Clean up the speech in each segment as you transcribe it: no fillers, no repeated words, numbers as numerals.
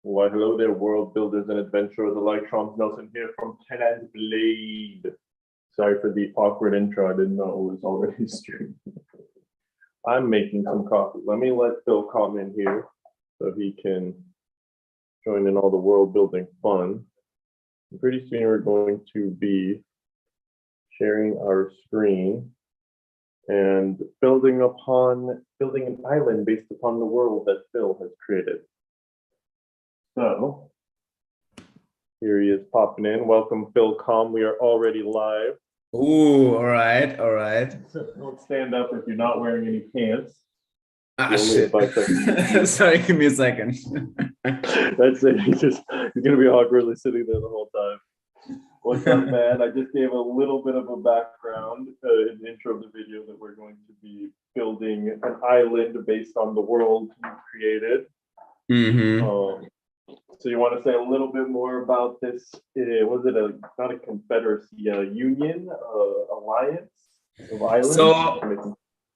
Well, hello there, world builders and adventurers alike. Trump Nelson here from Tenant Blade. Sorry for the awkward intro. I didn't know it was already streamed. I'm making some coffee. Let me let Philcomm in here so he can join in all the world building fun. Pretty soon we're going to be sharing our screen and building an island based upon the world that Phil has created. So here he is popping in. Welcome, Philcomm. We are already live. Ooh, all right, all right. Don't stand up if you're not wearing any pants. Ah, shit. Sorry, give me a second. That's it. He's gonna be awkwardly sitting there the whole time. What's up, man? I just gave a little bit of a background in the intro of the video that we're going to be building an island based on the world you created. Mm-hmm. So you want to say a little bit more about this? Was it not a confederacy, a union, alliance of islands? So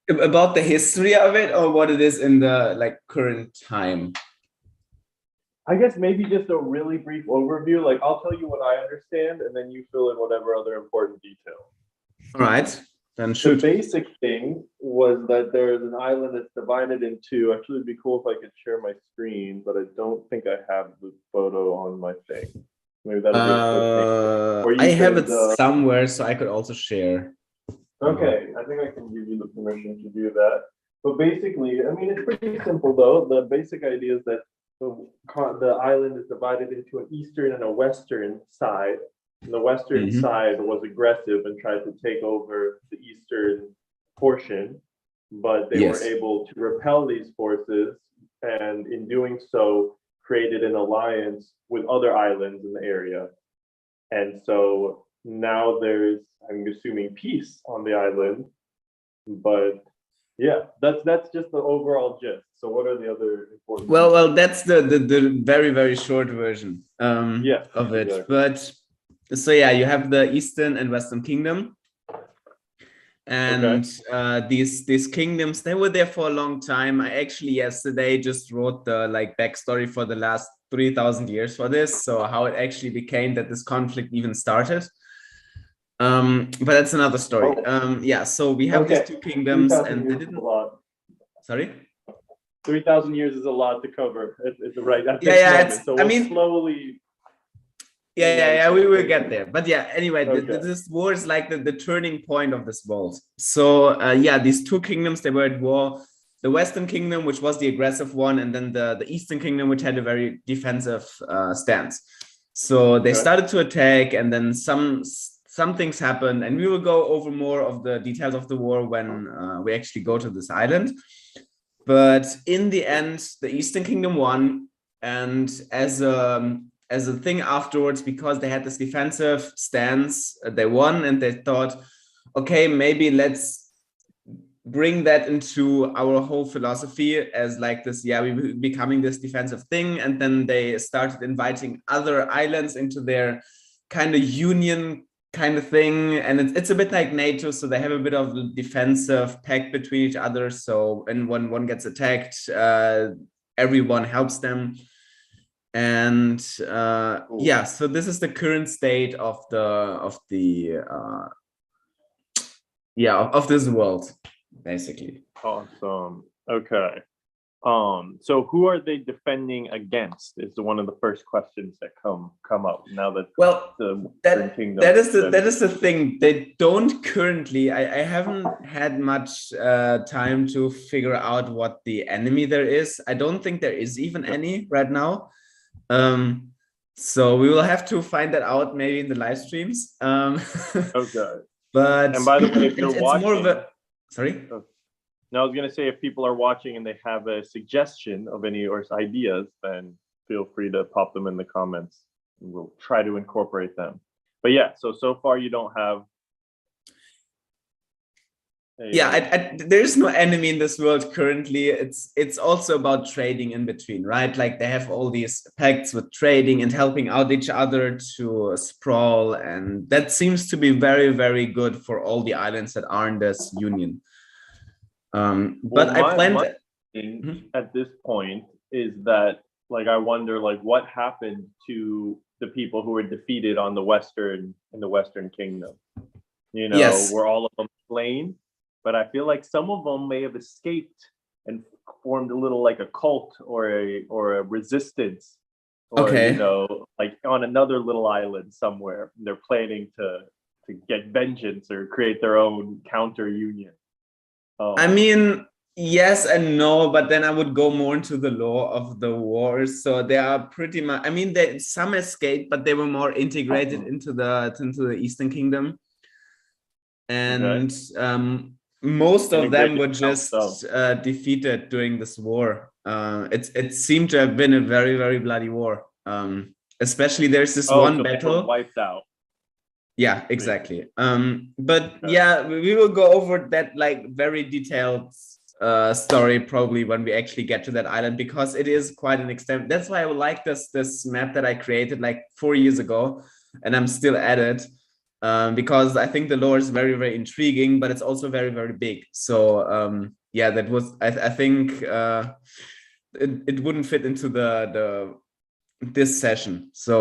about the history of it, or what it is in the current time? I guess maybe just a really brief overview. Like I'll tell you what I understand, and then you fill in whatever other important detail. All right. Then shoot. The basic thing was that there is an island that's divided into. Actually, it'd be cool if I could share my screen, but I don't think I have the photo on my thing. Maybe that'll be I have it somewhere, so I could also share. Okay, I think I can give you the permission to do that. But basically, I mean, it's pretty simple though. The basic idea is that the island is divided into an eastern and a western side. And the western side was aggressive and tried to take over the eastern portion, but they were able to repel these forces, and in doing so, created an alliance with other islands in the area. And so now there's, I'm assuming, peace on the island. But yeah, that's just the overall gist. So what are the other important? Well, that's the very, very short version of it. Exactly. But so yeah, you have the Eastern and Western Kingdom, and these kingdoms, they were there for a long time. I actually yesterday just wrote the backstory for the last 3,000 years for this, so how it actually became that this conflict even started. But that's another story. Yeah, so we have these two kingdoms, and they didn't. Sorry. 3,000 years is a lot to cover. It's right. So I mean, slowly. Yeah, we will get there. But yeah, anyway, this war is like the turning point of this world. So yeah, these two kingdoms, they were at war. The Western Kingdom, which was the aggressive one, and then the Eastern Kingdom, which had a very defensive stance. So they started to attack, and then some things happened, and we will go over more of the details of the war when we actually go to this island. But in the end, the Eastern Kingdom won, and as a thing afterwards, because they had this defensive stance, they won, and they thought, okay, maybe let's bring that into our whole philosophy as this, we becoming this defensive thing. And then they started inviting other islands into their kind of union kind of thing, and it's a bit like NATO, so they have a bit of a defensive pact between each other. So when one gets attacked, everyone helps them. And yeah, so this is the current state of this world, basically. Awesome. Okay. So who are they defending against is one of the first questions that come up now that that is the thing. They don't currently, I haven't had much time to figure out what the enemy there is. I don't think there is even any right now. So we will have to find that out maybe in the live streams. Okay. But and by the way, if you're watching, it's more of a sorry. No, I was gonna say, if people are watching and they have a suggestion of any or ideas, then feel free to pop them in the comments, and we'll try to incorporate them. But yeah, so far you don't have. There's no enemy in this world currently. It's also about trading in between, right? They have all these pacts with trading and helping out each other to sprawl, and that seems to be very, very good for all the islands that are in this union. But I planned at this point is that like I wonder like what happened to the people who were defeated on the Western Kingdom. You know, Yes. were all of them slain? But I feel like some of them may have escaped and formed a little like a cult or a resistance, or you Okay. know, like on another little island somewhere. They're planning to get vengeance or create their own counter union. I mean, yes and no, but then I would go more into the lore of the wars. So they are pretty much, I mean, some escaped, but they were more integrated into the Eastern Kingdom. And most of them were just defeated during this war. It seemed to have been a very, very bloody war. Especially there's this one battle wiped out. Yeah, exactly. But yeah, we will go over that like very detailed story probably when we actually get to that island, because it is quite an extent. That's why I would like this map that I created like 4 years ago, and I'm still at it. Because I think the lore is very, very intriguing, but it's also very, very big. So yeah, that was I think it wouldn't fit into this session. So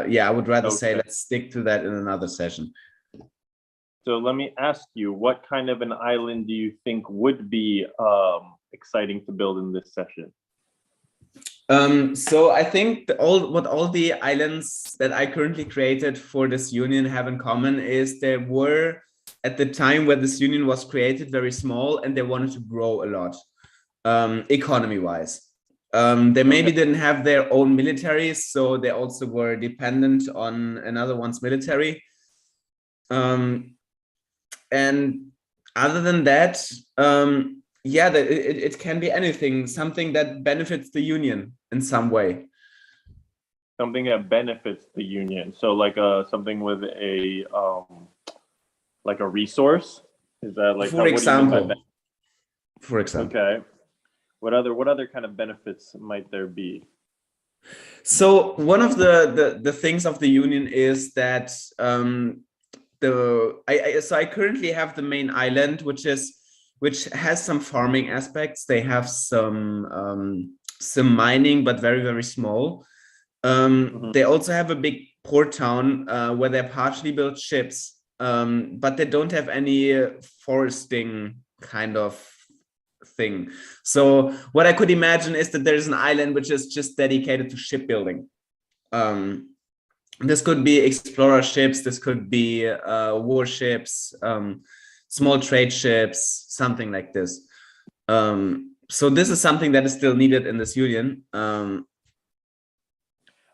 yeah, I would rather say let's stick to that in another session. So let me ask you, what kind of an island do you think would be exciting to build in this session? So I think what all the islands that I currently created for this union have in common is they were, at the time where this union was created, very small, and they wanted to grow a lot, economy-wise. They maybe didn't have their own militaries, so they also were dependent on another one's military. And other than that, yeah, it can be anything, something that benefits the union in some way. Something that benefits the union. So like something with a like a resource? Is that like for example? For example. Okay. What other kind of benefits might there be? So one of the things of the union is that I currently have the main island, which has some farming aspects. They have some mining, but very, very small. They also have a big port town where they partially built ships, but they don't have any foresting kind of thing. So what I could imagine is that there's an island which is just dedicated to shipbuilding. This could be explorer ships, this could be warships, small trade ships, something like this. So this is something that is still needed in this union.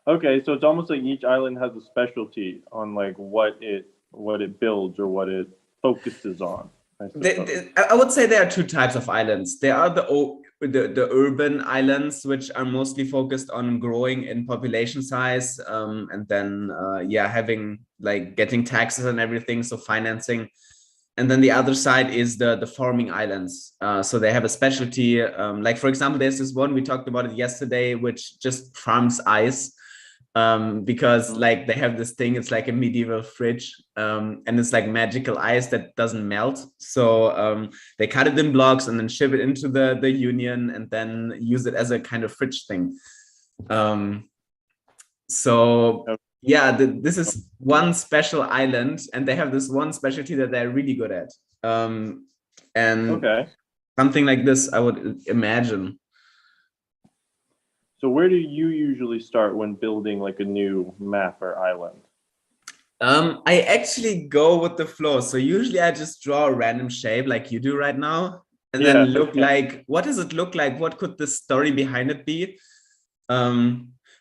Okay, so it's almost like each island has a specialty on like what it builds or what it focuses on. I would say there are two types of islands. There are the urban islands, which are mostly focused on growing in population size, and then yeah, having like getting taxes and everything, so financing. And then the other side is the farming islands. So they have a specialty. Like for example, there's this one, we talked about it yesterday, which just farms ice. Because like they have this thing, it's like a medieval fridge, and it's like magical ice that doesn't melt. So they cut it in blocks and then ship it into the union and then use it as a kind of fridge thing. So yeah, this is one special island, and they have this one specialty that they're really good at. And something like this, I would imagine. So where do you usually start when building like a new map or island? I actually go with the flow. So usually I just draw a random shape like you do right now, and then look like, what does it look like? What could the story behind it be?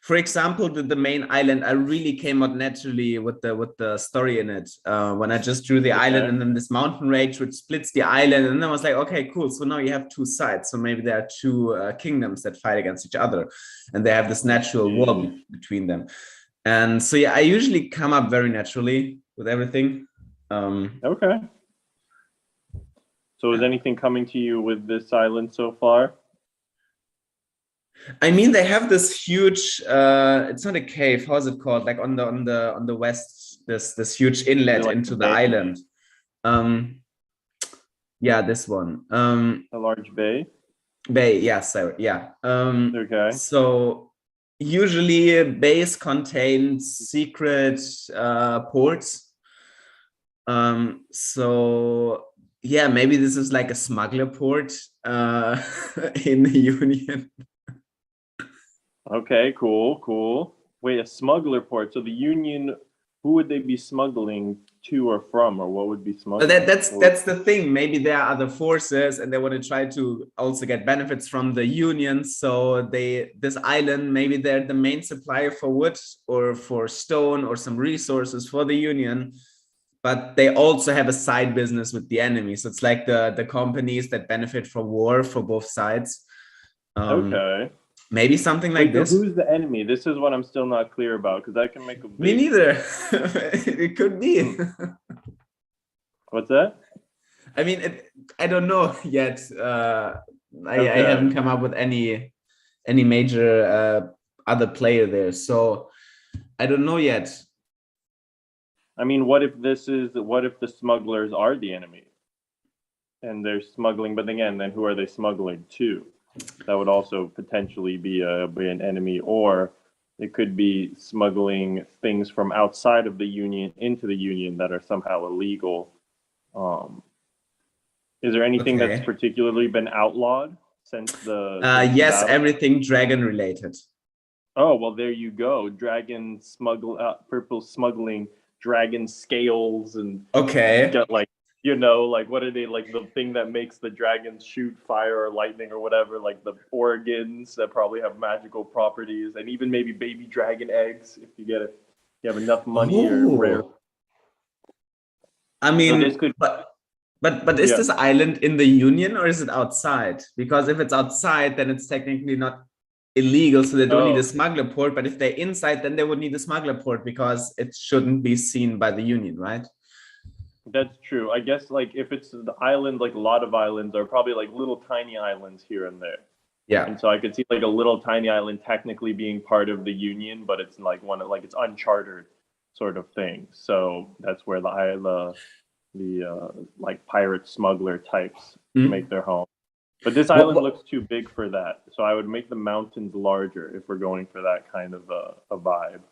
For example, the main island, I really came out naturally with the story in it. When I just drew the island and then this mountain range which splits the island, and then I was like, okay, cool. So now you have two sides. So maybe there are two kingdoms that fight against each other, and they have this natural war between them. And so yeah, I usually come up very naturally with everything. Okay. So is anything coming to you with this island so far? I mean, they have this huge, it's not a cave, how is it called? Like on the west, this huge inlet into the island. Yeah, this one. A large bay? Bay, yeah, sorry, yeah. Okay. So usually a base contains secret ports. So yeah, maybe this is like a smuggler port in the Union. Okay, cool. Wait, a smuggler port. So the Union, who would they be smuggling to or from, or what would be smuggling? That's the thing. Maybe there are other forces, and they want to try to also get benefits from the Union. So this island, maybe they're the main supplier for wood or for stone or some resources for the Union. But they also have a side business with the enemy. So it's like the companies that benefit from war for both sides. Okay. Maybe something like this. Who's the enemy? This is what I'm still not clear about, because that can make a big... Me neither. It could be. What's that? I mean, I don't know yet. I haven't come up with any major other player there. So I don't know yet. I mean, what if the smugglers are the enemy? And they're smuggling, but again, then who are they smuggling to? That would also potentially be an enemy, or it could be smuggling things from outside of the Union into the Union that are somehow illegal. Is there anything that's particularly been outlawed since the yes, battle? everything dragon related. Oh, well, there you go. Purple smuggling dragon scales and get like, like what are they, like the thing that makes the dragons shoot fire or lightning or whatever, like the organs that probably have magical properties, and even maybe baby dragon eggs if you have enough money or rare. I mean, so but is this island in the Union or is it outside? Because if it's outside, then it's technically not illegal, so they don't need a smuggler port. But if they're inside, then they would need a smuggler port because it shouldn't be seen by the Union, right? That's true. I guess like if it's the island, like a lot of islands are probably like little tiny islands here and there. Yeah. And so I could see like a little tiny island technically being part of the Union, but it's like it's uncharted sort of thing. So that's where the like pirate smuggler types make their home. But this island looks too big for that. So I would make the mountains larger if we're going for that kind of a vibe.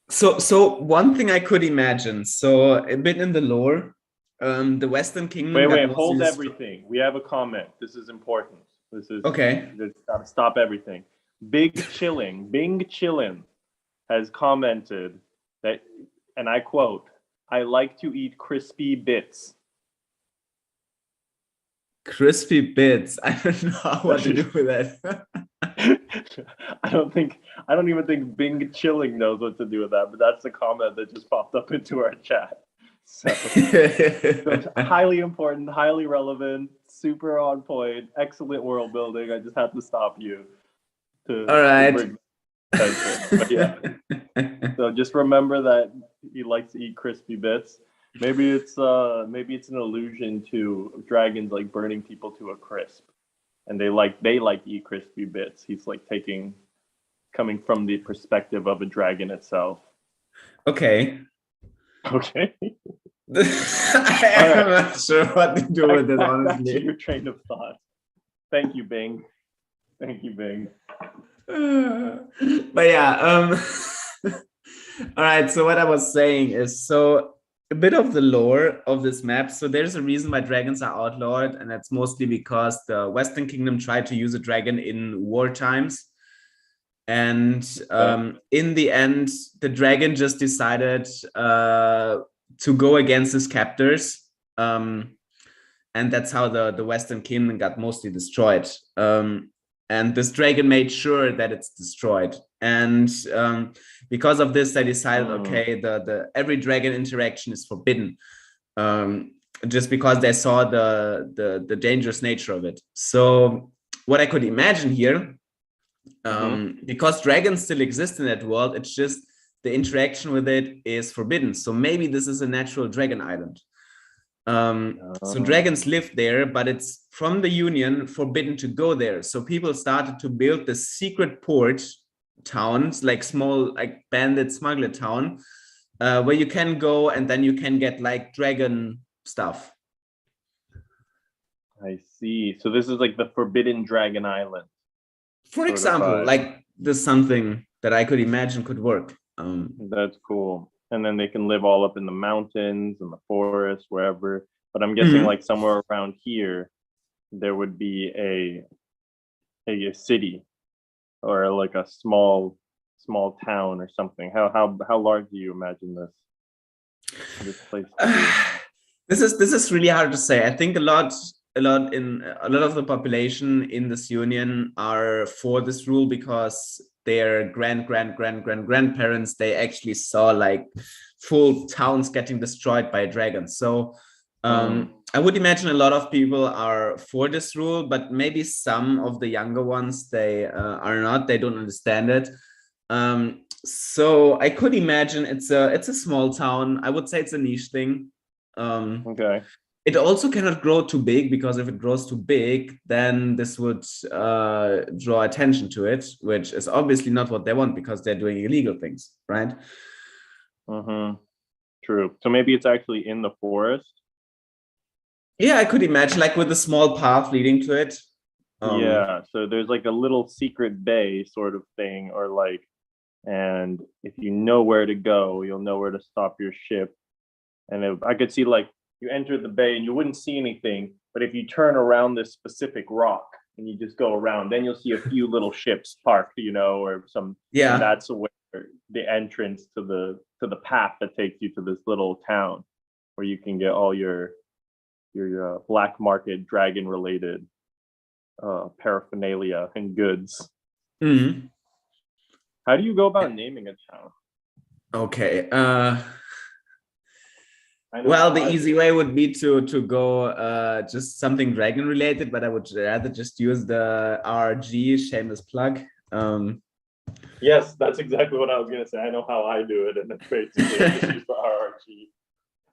So one thing I could imagine, so a bit in the lore, the Western Kingdom... Wait, hold everything. We have a comment. This is important. This is... Okay. Gotta stop everything. Bing Chillin has commented that, and I quote, "I like to eat crispy bits." Crispy bits. I don't know what to do with that. I don't even think Bing Chilling knows what to do with that, but that's the comment that just popped up into our chat. So it's highly important, highly relevant, super on point, excellent world building. I just had to stop you. All right. But yeah. So just remember that he likes to eat crispy bits. Maybe it's an allusion to dragons like burning people to a crisp, and they like to eat crispy bits. He's like coming from the perspective of a dragon itself. Okay. I'm not sure what to do with it, honestly. Back to your train of thought. Thank you, Bing. But yeah, all right. So what I was saying is, a bit of the lore of this map. So there's a reason why dragons are outlawed, and that's mostly because the Western Kingdom tried to use a dragon in war times. And in the end, the dragon just decided to go against his captors. And that's how the Western Kingdom got mostly destroyed. And this dragon made sure that it's destroyed. And because of this, they decided, okay, the every dragon interaction is forbidden, just because they saw the dangerous nature of it. So what I could imagine here, because dragons still exist in that world, it's just the interaction with it is forbidden. So maybe this is a natural dragon island. So dragons live there, but it's from the Union forbidden to go there. So people started to build the secret port towns, like small, like bandit smuggler town, where you can go and then you can get like dragon stuff. I see. So this is like the Forbidden Dragon Island. For example, like this is something that I could imagine could work. That's cool. And then they can live all up in the mountains and the forest, wherever. But I'm guessing like somewhere around here, there would be a city or like a small town or something. How large do you imagine this place to be? This is really hard to say. I think a lot of the population in this union are for this rule because their grandparents, they actually saw like full towns getting destroyed by dragons. So I would imagine a lot of people are for this rule, but maybe some of the younger ones, they are not. They don't understand it. So I could imagine it's a small town. I would say it's a niche thing. Okay. It also cannot grow too big, because if it grows too big, then this would draw attention to it, which is obviously not what they want, because they're doing illegal things, right? True. So maybe it's actually in the forest. Yeah, I could imagine, like with a small path leading to it. Yeah, so there's like a little secret bay sort of thing, or like, and if you know where to go, you'll know where to stop your ship. And I could see like you enter the bay and you wouldn't see anything, but if you turn around this specific rock and you just go around, then you'll see a few little ships parked, you know, or some. Yeah. And that's where the entrance to the path that takes you to this little town, where you can get all your black market dragon related paraphernalia and goods. How do you go about naming a town? Okay. Well, the easy way would be to go just something dragon related, but I would rather just use the RRG, shameless plug. Yes, that's exactly what I was gonna say. I know how I do it, and it's basically I just use the RRG.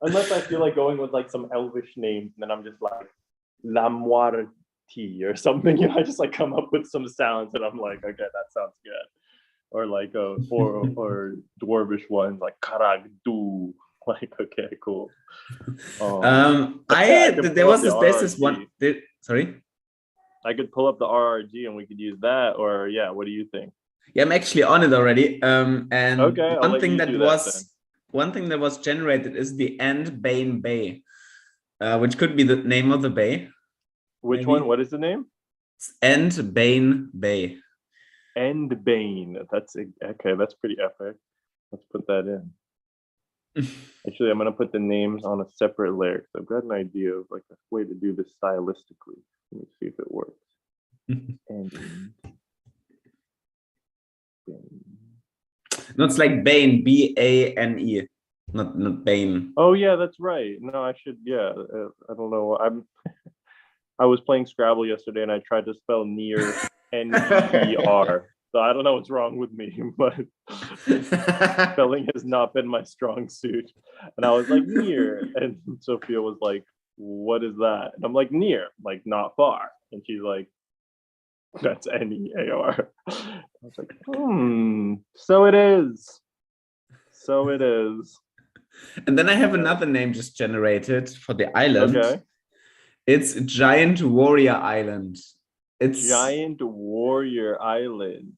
Unless I feel like going with like some elvish names, then I'm just like Lamwarti or something. You know, I just like come up with some sounds and I'm like, okay, that sounds good. Or like or dwarvish ones like Karagdu. Like, okay, cool. There was this basis one. Sorry? I could pull up the RRG and we could use that, or yeah, what do you think? Yeah, I'm actually on it already. And okay, one thing that was generated is the End Bane Bay, which could be the name of the bay. Which maybe one? What is the name? It's End Bane Bay. End Bane. That's okay. That's pretty epic. Let's put that in. Actually, I'm gonna put the names on a separate layer because I've got an idea of like a way to do this stylistically. Let me see if it works. No, it's like Bane, Bane, not Bane. Oh yeah, that's right. No, I should. Yeah, I don't know. I was playing Scrabble yesterday and I tried to spell near N-E-R. So I don't know what's wrong with me, but spelling has not been my strong suit. And I was like, near. And Sophia was like, what is that? And I'm like, near, like not far. And she's like, that's N-E-A-R. I was like, so it is. So it is. And then I have another name just generated for the island. Okay. It's Giant Warrior Island. It's Giant Warrior Island.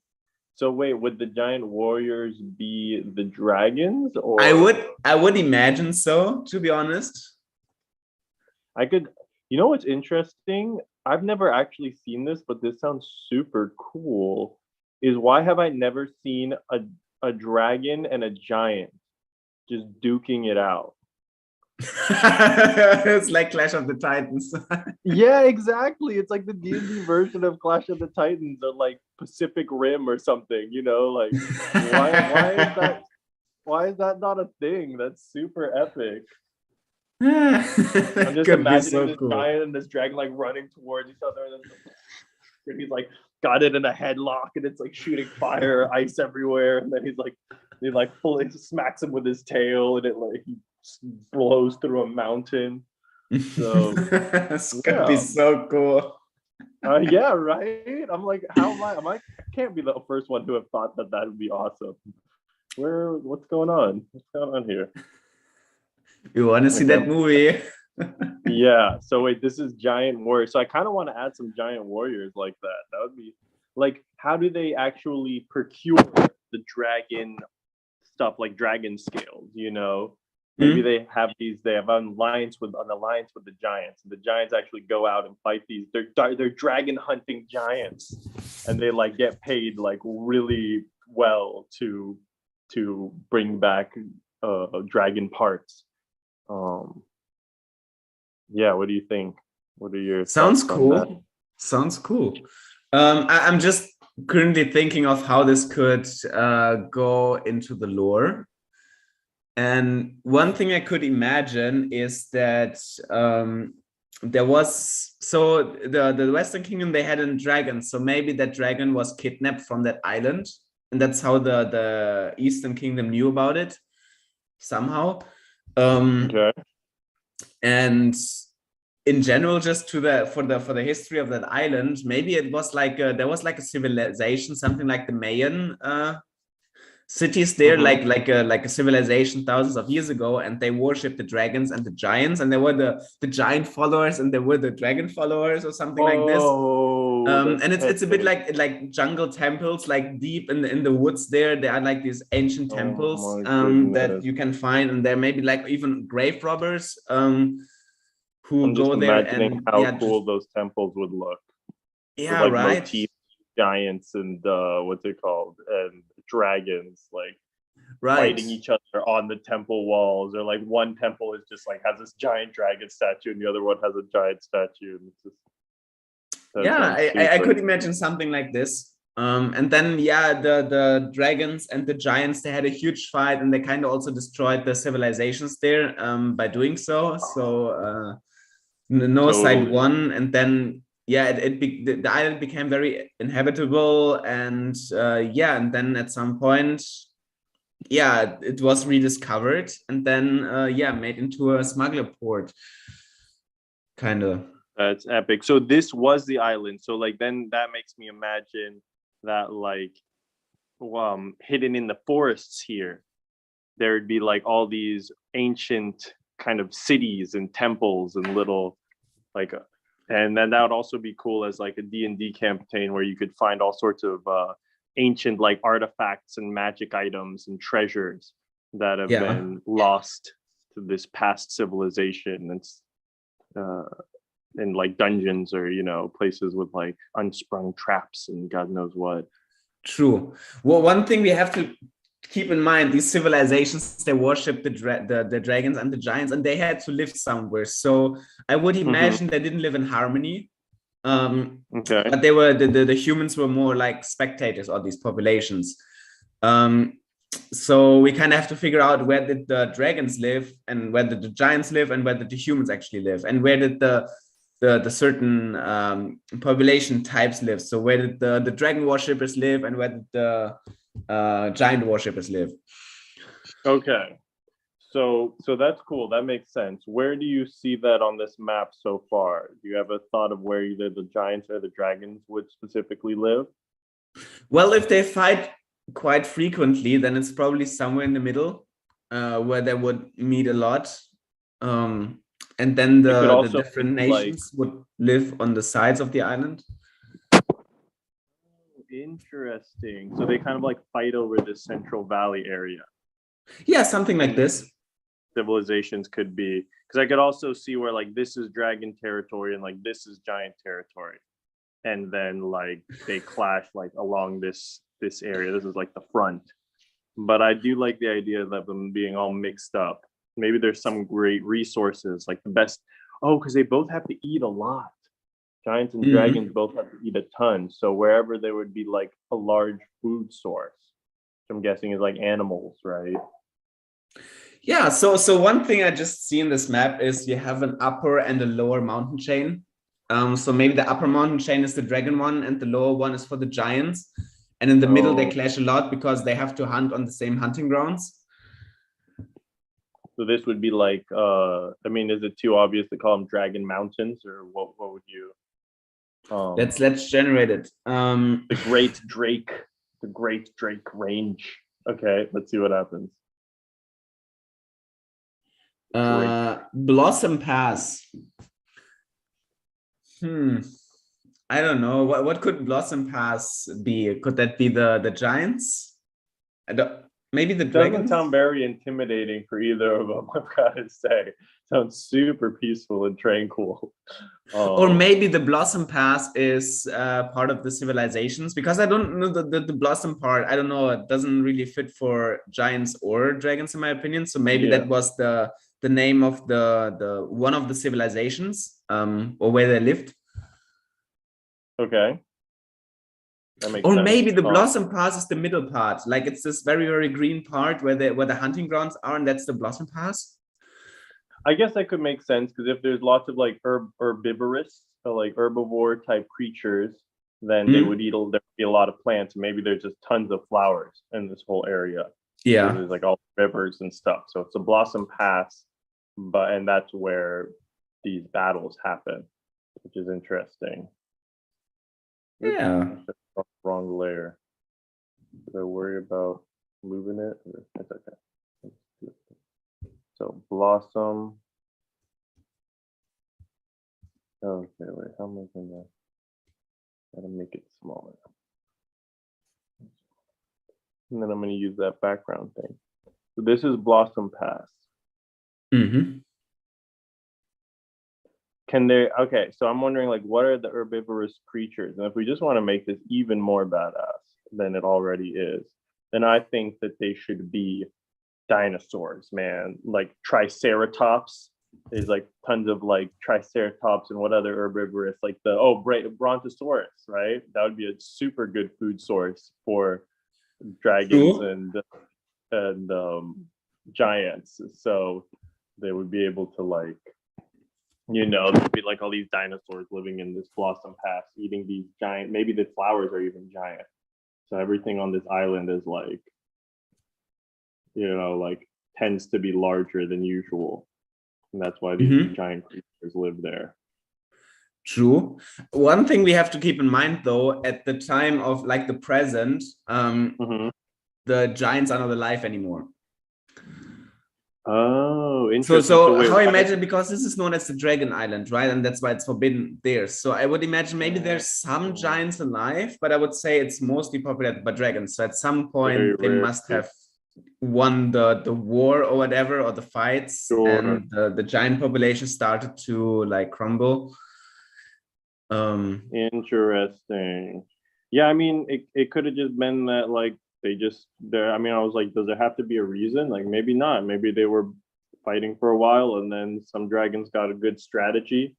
So wait, would the giant warriors be the dragons? Or I would imagine so, to be honest. I could, you know what's interesting? I've never actually seen this, but this sounds super cool. Is why have I never seen a dragon and a giant just duking it out? It's like Clash of the Titans. Yeah, exactly. It's like the D&D version of Clash of the Titans, or like Pacific Rim or something, you know, like why is that not a thing? That's super epic. I'm just imagining this giant and this dragon like running towards each other, and he's like got it in a headlock and it's like shooting fire, ice everywhere, and then he fully smacks him with his tail and it like he blows through a mountain. So it's gonna be so cool. Yeah, right. I'm like, how am I can't be the first one to have thought that would be awesome. What's going on? What's going on here? You want to see that movie? Yeah. So wait, this is Giant Warrior. So I kind of want to add some giant warriors like that. That would be like, how do they actually procure the dragon stuff, like dragon scales, you know? Maybe they have an alliance with the giants. And the giants actually go out and fight these. They're dragon hunting giants, and they like get paid like really well to bring back dragon parts. Yeah, what do you think? What are your Sounds thoughts on that? cool. Sounds cool. I'm just currently thinking of how this could go into the lore. And one thing I could imagine is that there was, so the Western Kingdom, they had a dragon. So maybe that dragon was kidnapped from that island. And that's how the Eastern Kingdom knew about it somehow. Okay. And in general, just for the history of that island, maybe it was like there was like a civilization, something like the Mayan cities there, like a civilization thousands of years ago, and they worshipped the dragons and the giants, and there were the giant followers and there were the dragon followers or something like this. And it's a bit like jungle temples, like deep in the woods there are like these ancient temples that you can find, and there may be like even grave robbers who I'm just go there imagining and how cool those temples would look. Yeah, with, like, right. motif giants and what's it called, and dragons like fighting each other on the temple walls, or like one temple is just like has this giant dragon statue and the other one has a giant statue, and it's just, I could imagine something like this. And then the dragons and the giants, they had a huge fight, and they kind of also destroyed the civilizations there by doing so. So no side won, and then the island became very inhabitable, and and then at some point it was rediscovered, and then made into a smuggler port, kind of. That's epic. So this was the island. So like then that makes me imagine that like hidden in the forests here, there'd be like all these ancient kind of cities and temples and little like and then that would also be cool as like a D&D campaign where you could find all sorts of ancient like artifacts and magic items and treasures that have been lost to this past civilization. It's in like dungeons or, you know, places with like unsprung traps and God knows what. True. Well, one thing we have to keep in mind, these civilizations, they worship the dragons and the giants, and they had to live somewhere. So I would imagine they didn't live in harmony. But they were the humans were more like spectators of these populations. So we kind of have to figure out where did the dragons live, and where did the giants live, and where did the humans actually live, and where did the certain population types live. So where did the dragon worshippers live, and where did the giant worshippers live? Okay, so that's cool. That makes sense. Where do you see that on this map so far? Do you have a thought of where either the giants or the dragons would specifically live? Well, if they fight quite frequently, then it's probably somewhere in the middle, where they would meet a lot. And then the different nations would live on the sides of the island. Interesting. So they kind of like fight over the Central Valley area. Yeah, something like this. Civilizations could be, because I could also see where like this is dragon territory and like this is giant territory, and then like they clash like along this area. This is like the front. But I do like the idea of them being all mixed up. Maybe there's some great resources, like the best. Oh, because they both have to eat a lot. Giants and dragons both have to eat a ton. So wherever there would be like a large food source, which I'm guessing is like animals, right? Yeah. So one thing I just see in this map is you have an upper and a lower mountain chain. So maybe the upper mountain chain is the dragon one, and the lower one is for the giants. And in the middle, they clash a lot because they have to hunt on the same hunting grounds. So this would be like, I mean, is it too obvious to call them Dragon Mountains, or what would you? Let's generate it. The Great Drake Range. Okay, let's see what happens. Blossom Pass. I don't know. What could Blossom Pass be? Could that be the giants? I don't, maybe the Doesn't dragons? sound very intimidating for either of them, I've got to say. Sounds super peaceful and tranquil. Or maybe the Blossom Pass is part of the civilizations, because I don't know the Blossom part. I don't know. It doesn't really fit for giants or dragons, in my opinion. So maybe that was the name of the one of the civilizations, or where they lived. Okay. That makes Or sense. maybe the Blossom Pass is the middle part. Like it's this very green part where the hunting grounds are, and that's the Blossom Pass. I guess that could make sense, because if there's lots of like herbivorous, so like herbivore type creatures, then they would eat. There'd be a lot of plants, and maybe there's just tons of flowers in this whole area. Yeah, there's like all rivers and stuff. So it's a Blossom Pass, and that's where these battles happen, which is interesting. Oops, yeah. wrong layer. Did I worry about moving it? It's okay. So Blossom. Okay, wait, how am I gonna make it smaller? And then I'm gonna use that background thing. So this is Blossom Pass. Mm-hmm. Can they, okay, so I'm wondering, like, what are the herbivorous creatures? And if we just want to make this even more badass than it already is, then I think that they should be dinosaurs, man. Like Triceratops. There's like tons of like Triceratops, and what other herbivorous, like Brontosaurus, right? That would be a super good food source for dragons and giants. So they would be able to, like, there'd be like all these dinosaurs living in this Blossom Pass, eating these giant, maybe the flowers are even giant. So everything on this island is like, like tends to be larger than usual. And that's why these giant creatures live there. True. One thing we have to keep in mind, though, at the time of like the present, the giants are not alive anymore. Oh, interesting. So how I imagine, because this is known as the Dragon Island, right? And that's why it's forbidden there. So I would imagine maybe there's some giants alive, but I would say it's mostly populated by dragons. So at some point they must have won the war or whatever, or the fights, and the giant population started to like crumble. Interesting. Yeah, I mean, it could have just been that, like, I was like, does there have to be a reason? Like, maybe not. Maybe they were fighting for a while, and then some dragons got a good strategy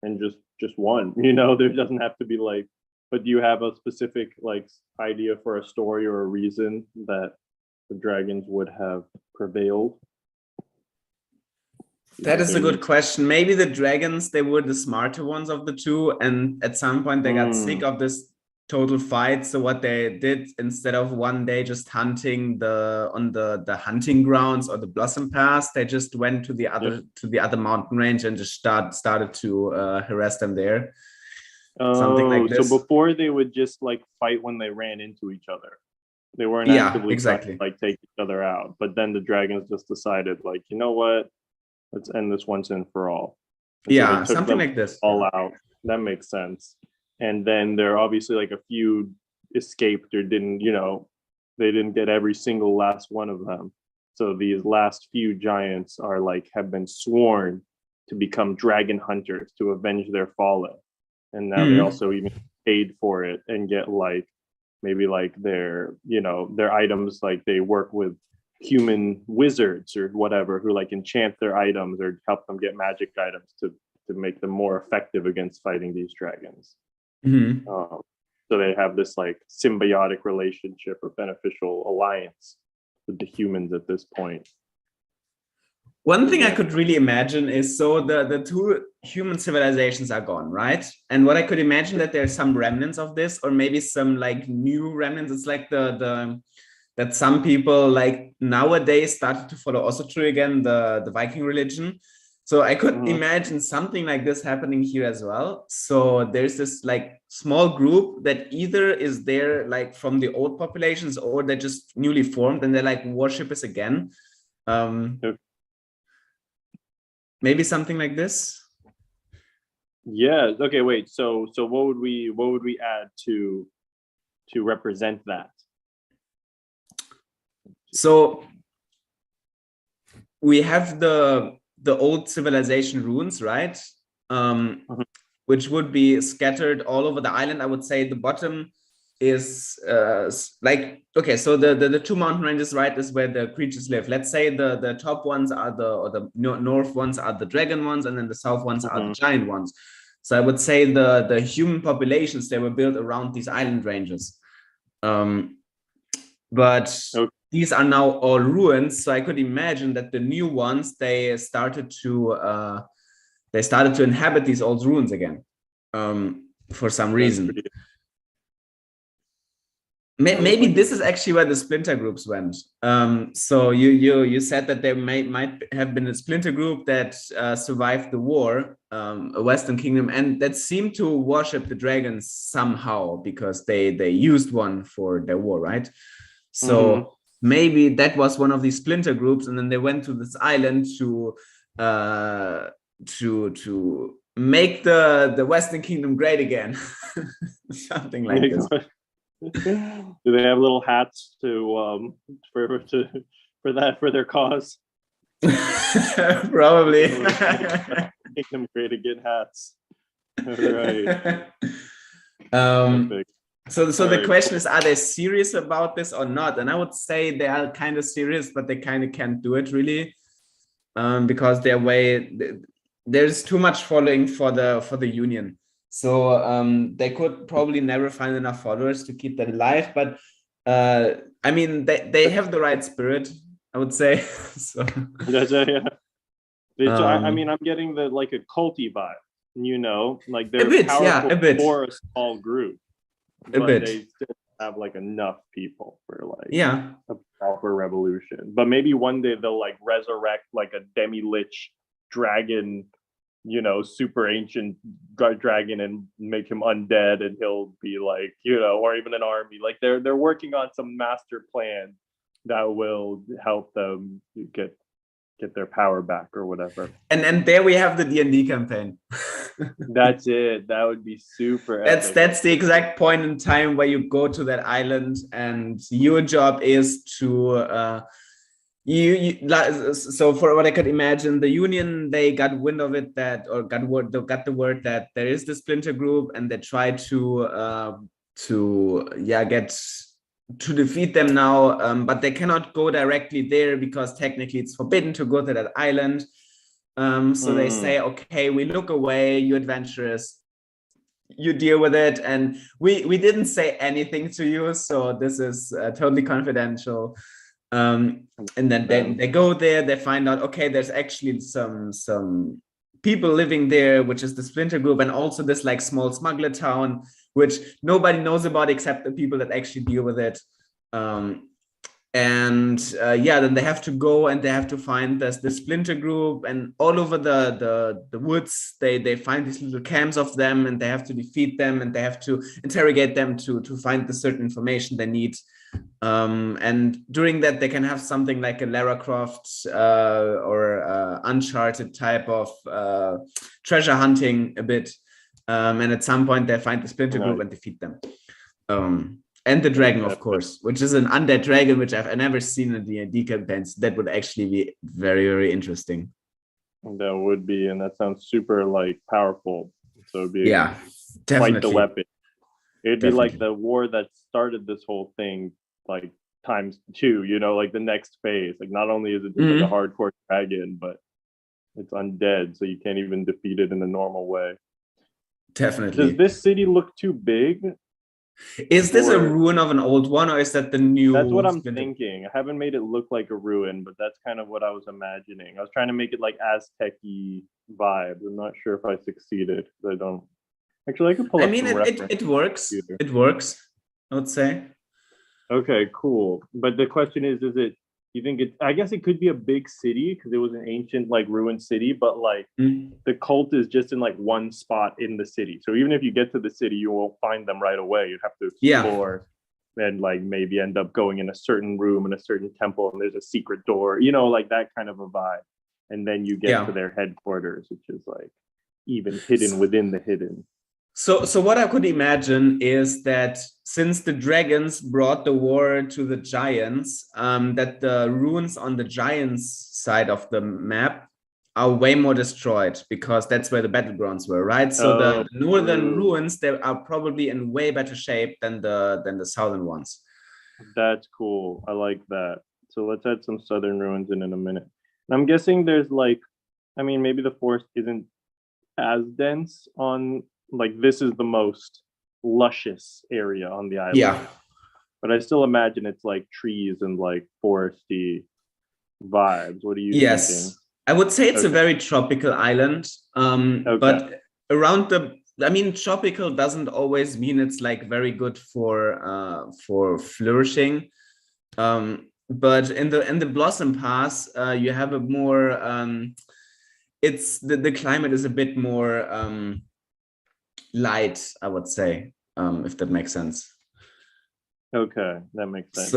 and just won. There doesn't have to be like, but do you have a specific like idea for a story or a reason that the dragons would have prevailed? That is a good question. Maybe the dragons, they were the smarter ones of the two, and at some point they got sick of this total fight. So what they did, instead of one day just hunting on the hunting grounds or the Blossom Pass, they just went to the other mountain range and just started to harass them there. Something like this. So before they would just like fight when they ran into each other. They weren't actively trying to like take each other out. But then the dragons just decided, like, you know what? Let's end this once and for all. And so something like this. All out. That makes sense. And then there are obviously like a few escaped or didn't, they didn't get every single last one of them. So these last few giants are like, have been sworn to become dragon hunters to avenge their fallen. And now they also even paid for it and get like, maybe like their items, like they work with human wizards or whatever who like enchant their items or help them get magic items to make them more effective against fighting these dragons. So they have this like symbiotic relationship or beneficial alliance with the humans at this point. One thing I could really imagine is, so the two human civilizations are gone, right? And what I could imagine, that there's some remnants of this, or maybe some like new remnants. It's like that some people like nowadays started to follow also true again the Viking religion. So I could imagine something like this happening here as well. So there's this like small group that either is there like from the old populations, or they're just newly formed and they're like worshippers again. Maybe something like this. Yeah. Okay. Wait. So what would we add to represent that? So we have the old civilization ruins, right? Mhm. Which would be scattered all over the island. I would say the bottom is like, okay, so the two mountain ranges, right, is where the creatures live. Let's say the top ones are the north ones are the dragon ones, and then the south ones are the giant ones. So I would say the human populations, they were built around these island ranges. But Okay. these are now all ruins. So I could imagine that the new ones, they started to inhabit these old ruins again, for some reason. Maybe this is actually where the splinter groups went. So you said that there might have been a splinter group that survived the war, a Western kingdom, and that seemed to worship the dragons somehow because they used one for their war, right? So maybe that was one of these splinter groups, and then they went to this island to make the Western kingdom great again, something like this. Do they have little hats to for their cause? Probably. Make them great again hats. All right. So the question is, are they serious about this or not? And I would say they are kind of serious, but they kind of can't do it really, because there's too much following for the union. So they could probably never find enough followers to keep that alive. But I mean, they have the right spirit, I would say. So, yeah. So I mean, I'm getting like a culty vibe. Like they're powerful for a small group, but they still have like enough people for like a proper revolution. But maybe one day they'll like resurrect like a demi-lich dragon, super ancient dragon, and make him undead, and he'll be like, or even an army. Like they're working on some master plan that will help them get their power back or whatever. And there we have the D&D campaign. That's it. That would be super epic. Epic. That's the exact point in time where you go to that island, and your job is to so for what I could imagine, the union, they got wind of it, got the word that there is the splinter group, and they try to get to defeat them now, but they cannot go directly there because technically it's forbidden to go to that island. So they say, okay, we look away, you adventurous, you deal with it, and we didn't say anything to you, so this is totally confidential. And then they go there, they find out, okay, there's actually some people living there, which is the splinter group, and also this like small smuggler town, which nobody knows about except the people that actually deal with it. Then they have to go and they have to find the splinter group, and all over the woods they find these little camps of them, and they have to defeat them, and they have to interrogate them to find the certain information they need. And during that they can have something like a Lara Croft or Uncharted type of treasure hunting a bit, and at some point they find the splinter group and defeat them. And the dragon, of course, which is an undead dragon, which I've never seen in D&D campaigns. That would actually be very, very interesting. That would be, and that sounds super like powerful. So it'd be definitely quite the weapon. It'd be like the war that started this whole thing, like times 2. Like the next phase. Like not only is it just like a hardcore dragon, but it's undead, so you can't even defeat it in the normal way. Definitely. Does this city look too big? Is this a ruin of an old one, or is that the new? That's what I'm thinking. I haven't made it look like a ruin, but that's kind of what I was imagining. I was trying to make it like Aztec-y vibes. I'm not sure if I succeeded. I don't. Actually, I could pull up some reference. It works. It works, I would say. Okay, cool. But the question is it? You think it? I guess it could be a big city because it was an ancient like ruined city, but like the cult is just in like one spot in the city. So even if you get to the city, you won't find them right away. You'd have to explore and like maybe end up going in a certain room in a certain temple, and there's a secret door. Like that kind of a vibe. And then you get to their headquarters, which is like even hidden within the hidden. So what I could imagine is that since the dragons brought the war to the giants, that the ruins on the giants side of the map are way more destroyed because that's where the battlegrounds were, right? So the northern ruins, they are probably in way better shape than the southern ones. That's cool. I like that. So let's add some southern ruins in a minute. And I'm guessing there's like, I mean, maybe the forest isn't as dense on, like, this is the most luscious area on the island. Yeah. But I still imagine it's like trees and like foresty vibes. What are you thinking? I would say it's a very tropical island. But around I mean, tropical doesn't always mean it's like very good for flourishing. But in the Blossom Pass, you have a more it's the climate is a bit more light, I would say, if that makes sense. Okay, that makes sense.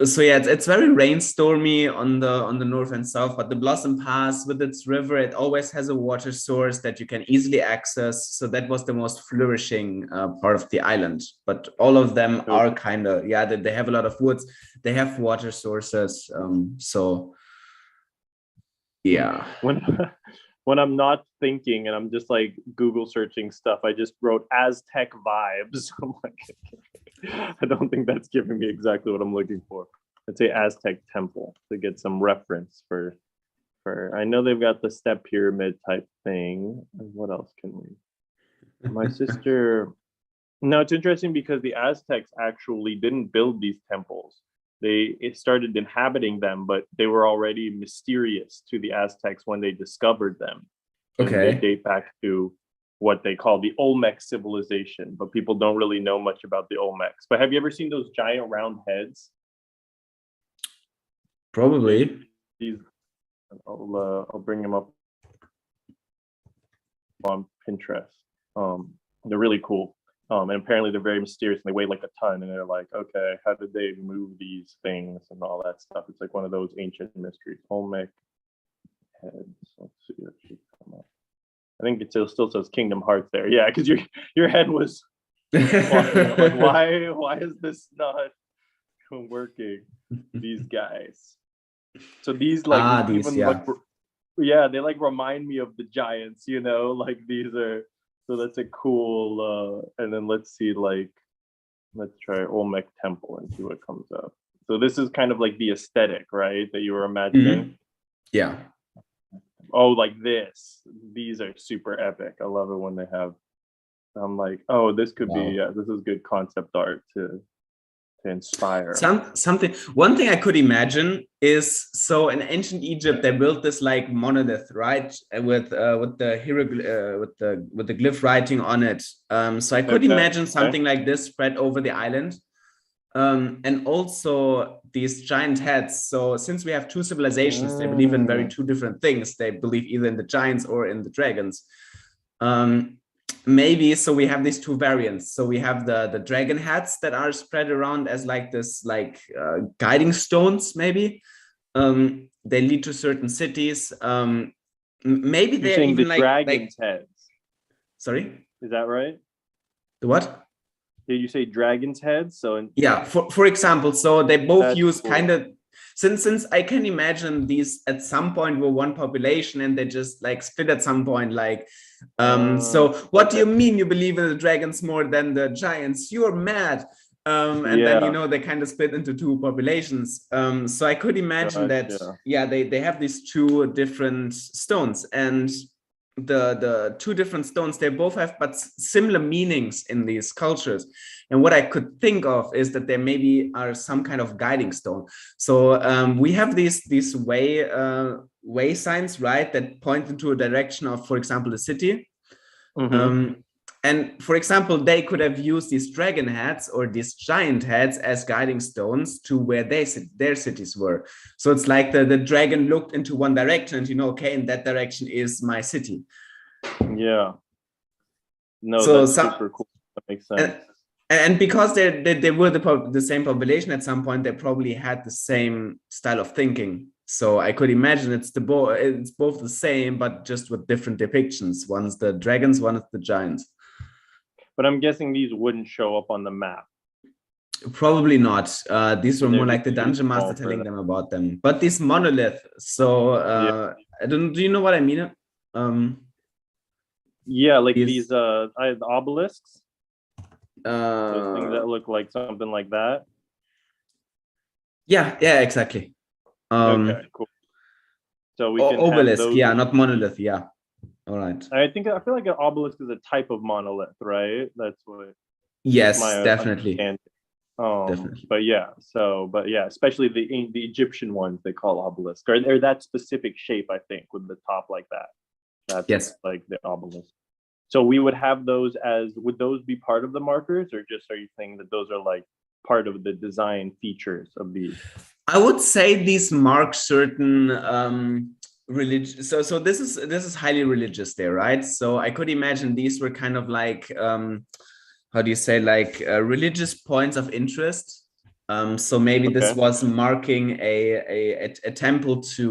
So yeah, it's very rainstormy on the north and south, but the Blossom Pass with its river, it always has a water source that you can easily access. So that was the most flourishing part of the island. But all of them are kind of, they have a lot of woods, they have water sources. So yeah. When I'm not thinking and I'm just like Google searching stuff, I just wrote Aztec vibes. I'm like, I don't think that's giving me exactly what I'm looking for. I'd say Aztec temple to get some reference for I know they've got the step pyramid type thing. What else can we? My sister. No, it's interesting because the Aztecs actually didn't build these temples. They started inhabiting them, but they were already mysterious to the Aztecs when they discovered them. Okay. And they date back to what they call the Olmec civilization, but people don't really know much about the Olmecs. But have you ever seen those giant round heads? Probably. I'll bring them up on Pinterest. They're really cool. And apparently they're very mysterious and they weigh like a ton, and they're like, okay, how did they move these things and all that stuff? It's like one of those ancient mysteries. Olmec heads. Let's see if she come up. I think it still says Kingdom Hearts there. Yeah, because your head was like, why is this not working? These guys. So these like they like remind me of the giants, you know, like these are. So that's a cool, and then let's try Olmec Temple and see what comes up. So this is kind of like the aesthetic, right, that you were imagining? Mm-hmm. Yeah. Oh, like this. These are super epic. I love it when they have, I'm like, oh, this could be, this is good concept art to inspire. One thing I could imagine is, so in ancient Egypt they built this like monolith, right, with the glyph writing on it. So I could imagine something like this spread over the island, and also these giant heads. So since we have two civilizations, they believe in two different things. They believe either in the giants or in the dragons. Maybe so we have these two variants. So we have the dragon heads that are spread around as like this guiding stones. Maybe they lead to certain cities. Maybe they're even the dragon's heads. Sorry, is that right? The what? Did you say dragon's heads? So yeah, for example, so they both use cool. Kind of. Since I can imagine these at some point were one population and they just like split at some point, like so what do you mean you believe in the dragons more than the giants? You're mad. And then, you know, they kind of split into two populations. So I could imagine that, they have these two different stones, and the two different stones, they both have but similar meanings in these cultures. And what I could think of is that there maybe are some kind of guiding stone. So we have these way signs, right, that point into a direction of, for example, a city. Mm-hmm. And for example, they could have used these dragon heads or these giant heads as guiding stones to where their cities were. So it's like the dragon looked into one direction and, you know, okay, in that direction is my city. Yeah. No, so that's super cool. That makes sense. And because they were the same population at some point, they probably had the same style of thinking. So I could imagine it's both the same, but just with different depictions. One's the dragons, one is the giants. But I'm guessing these wouldn't show up on the map. Probably not. These were more like the too dungeon small master for telling that. them about them. But this monolith. So I don't. Do you know what I mean? Yeah, like These- these obelisks, those things that look like something like that. Yeah, exactly. Okay, cool. So we can have Obelisk, those. yeah, not monolith, yeah. All right. I feel like an obelisk is a type of monolith, right? That's what Yes, my definitely. understanding. Definitely. But yeah, especially the Egyptian ones they call obelisk, or that specific shape, I think, with the top like that. That's Yes. like the obelisk. So we would have those would those be part of the markers, or just are you saying that those are like part of the design features of these? I would say these mark certain religious. So this is highly religious there, right? So I could imagine these were kind of like how do you say, like religious points of interest. So maybe this was marking a temple to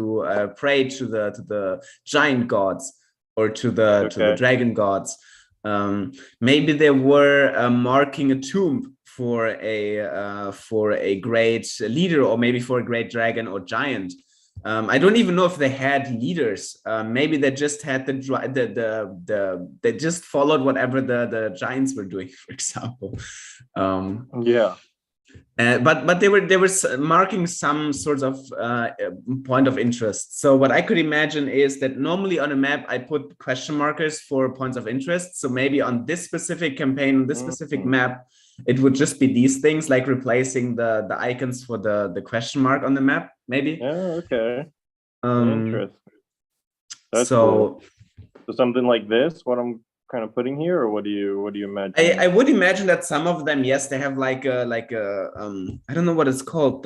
pray to the giant gods or to the dragon gods. Maybe they were marking a tomb for a great leader, or maybe for a great dragon or giant. I don't even know if they had leaders. Maybe they just had they just followed whatever the giants were doing, for example. But they were marking some sort of point of interest. So what I could imagine is that normally on a map I put question markers for points of interest. So maybe on this specific campaign, this specific map, it would just be these things, like replacing the icons for the question mark on the map, maybe. Yeah, okay. Interesting. That's so cool. So something like this, what I'm kind of putting here, or what do you imagine? I would imagine that some of them, yes, they have like a I don't know what it's called,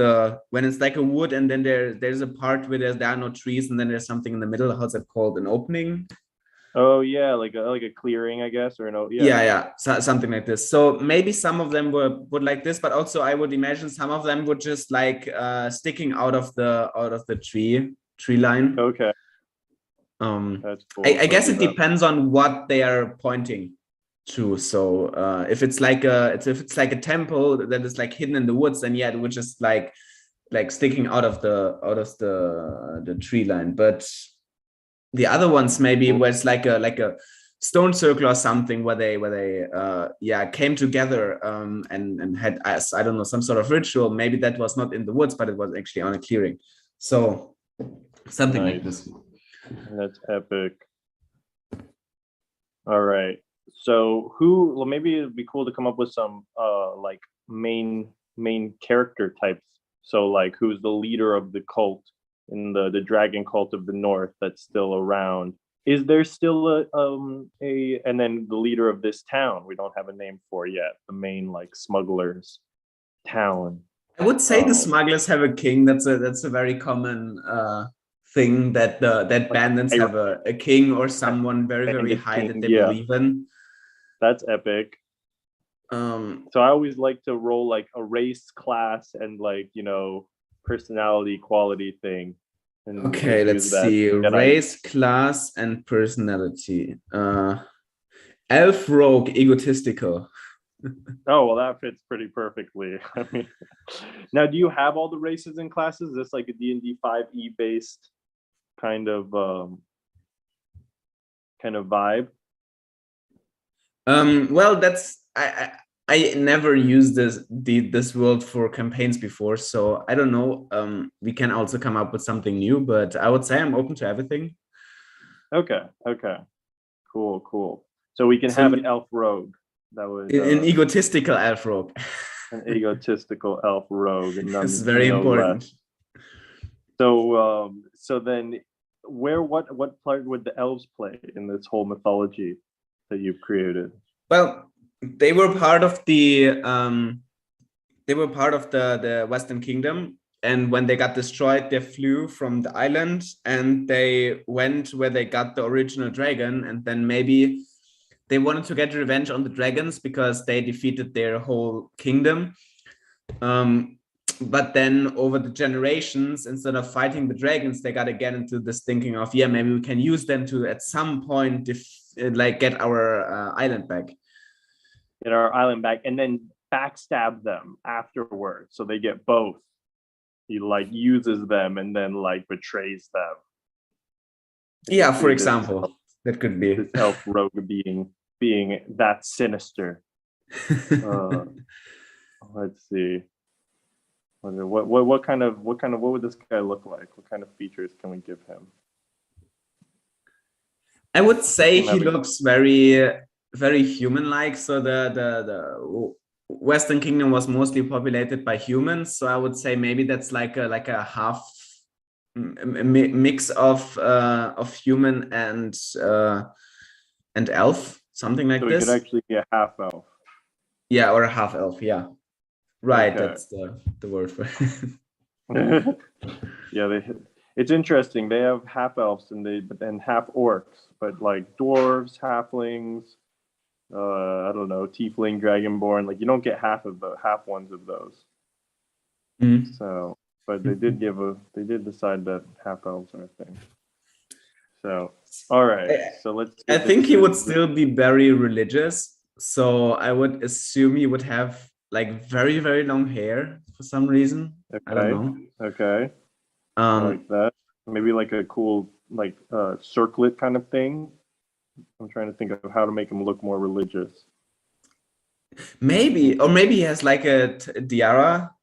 when it's like a wood and then there's a part where there are no trees and then there's something in the middle. How's it called? An opening? Oh yeah, like a clearing, I guess, or no? Yeah. So, something like this. So maybe some of them would like this, but also I would imagine some of them would just like sticking out of the tree line. Okay. That's cool. I guess it depends on what they are pointing to. So if it's like a temple that is like hidden in the woods, then yeah, it would just like sticking out of the tree line. But the other ones maybe where it's like a stone circle or something where they came together and had, I don't know, some sort of ritual. Maybe that was not in the woods, but it was actually on a clearing. So something like this. That's epic. All right. So maybe it'd be cool to come up with some like main character types. So like who's the leader of the cult in the dragon cult of the north that's still around? Is there still and then the leader of this town we don't have a name for yet, the main like smugglers town. I would say the smugglers have a king. That's a very common thing, that bandits have a king or someone very high that they believe in. That's epic. So I always like to roll like a race, class, and like, personality quality thing. And okay, let's see. Race, class, and personality. Elf rogue, egotistical. Oh, well, that fits pretty perfectly. I mean, now, do you have all the races and classes? Is this like a D&D 5e based kind of vibe? Well, that's I never used this world for campaigns before, so I don't know. We can also come up with something new, but I would say I'm open to everything. Okay. Cool. So we can have an elf rogue. That was an egotistical elf rogue. An egotistical elf rogue. This is very important. Less. So then, what part would the elves play in this whole mythology that you've created? Well, they were part of the Western Kingdom, and when they got destroyed, they flew from the island and they went where they got the original dragon, and then maybe they wanted to get revenge on the dragons because they defeated their whole kingdom. but then over the generations, instead of fighting the dragons, they got to get into this thinking of, yeah, maybe we can use them to at some point like get our island back. Get our island back, and then backstab them afterwards, so they get both. He like uses them and then like betrays them. Yeah, for example, that could be this elf rogue being that sinister. Let's see. What would this guy look like? What kind of features can we give him? I would say he looks very, very human-like. So the Western Kingdom was mostly populated by humans. So I would say maybe that's like a half mix of human and elf, something like this. So he could actually be a half elf. Yeah, or a half elf. Yeah, right. Okay. That's the word for it. Yeah, it's interesting. They have half elves but then half orcs, but like dwarves, halflings, I don't know, tiefling, dragonborn. Like you don't get half ones of those. Mm. So, but they did decide that half elves are a thing. So, all right. So let's. I think he would still be very religious. So I would assume he would have like very, very long hair for some reason. Okay. I don't know. Okay. Like that. Maybe like a cool like circlet kind of thing. I'm trying to think of how to make him look more religious. Maybe, or maybe he has like a tiara,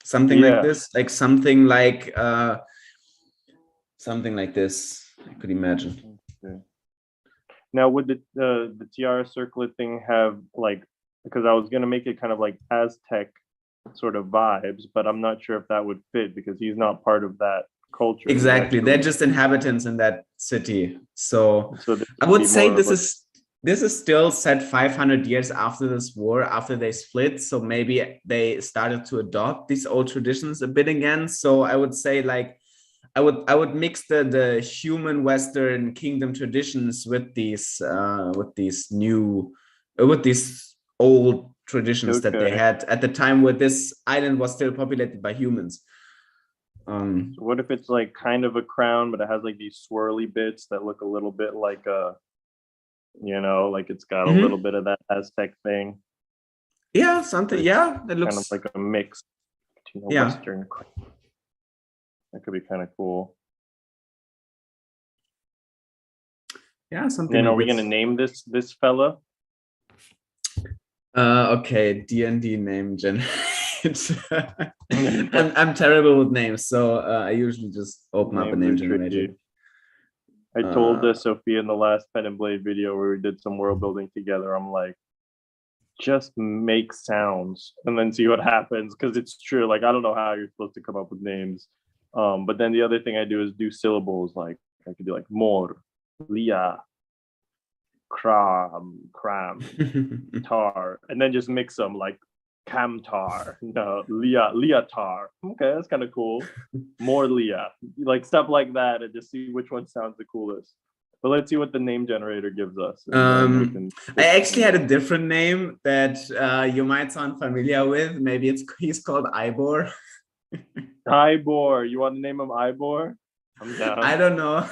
something like this, like something like this. I could imagine. Okay. Now, would the tiara circlet thing have like? Because I was gonna make it kind of like Aztec sort of vibes, but I'm not sure if that would fit because he's not part of that culture. Exactly, they're just inhabitants in that city. So I would say this is still set 500 years after this war, after they split. So maybe they started to adopt these old traditions a bit again. So I would say like I would mix the human Western kingdom traditions with these old traditions that they had at the time where this island was still populated by humans. So what if it's like kind of a crown, but it has like these swirly bits that look a little bit like like it's got a little bit of that Aztec thing. Yeah, something. Yeah, that looks kind of like a mix between a Western crown. That could be kind of cool. Yeah, something. And then are we gonna name this fella? Okay, D&D name generate. I'm terrible with names, so I usually just open up a name generator. I told Sophia in the last Pen and Blade video where we did some world building together, I'm like, just make sounds and then see what happens, because it's true. Like, I don't know how you're supposed to come up with names. But then the other thing I do is do syllables. Like I could do like mor, lia, cram, tar, and then just mix them like camtar, liatar. Okay, that's kind of cool. More lia, like stuff like that, and just see which one sounds the coolest. But let's see what the name generator gives us. I actually had a different name that you might sound familiar with. Maybe he's called Ivor. Ivor, you want to name him Ivor? I'm down. I don't know.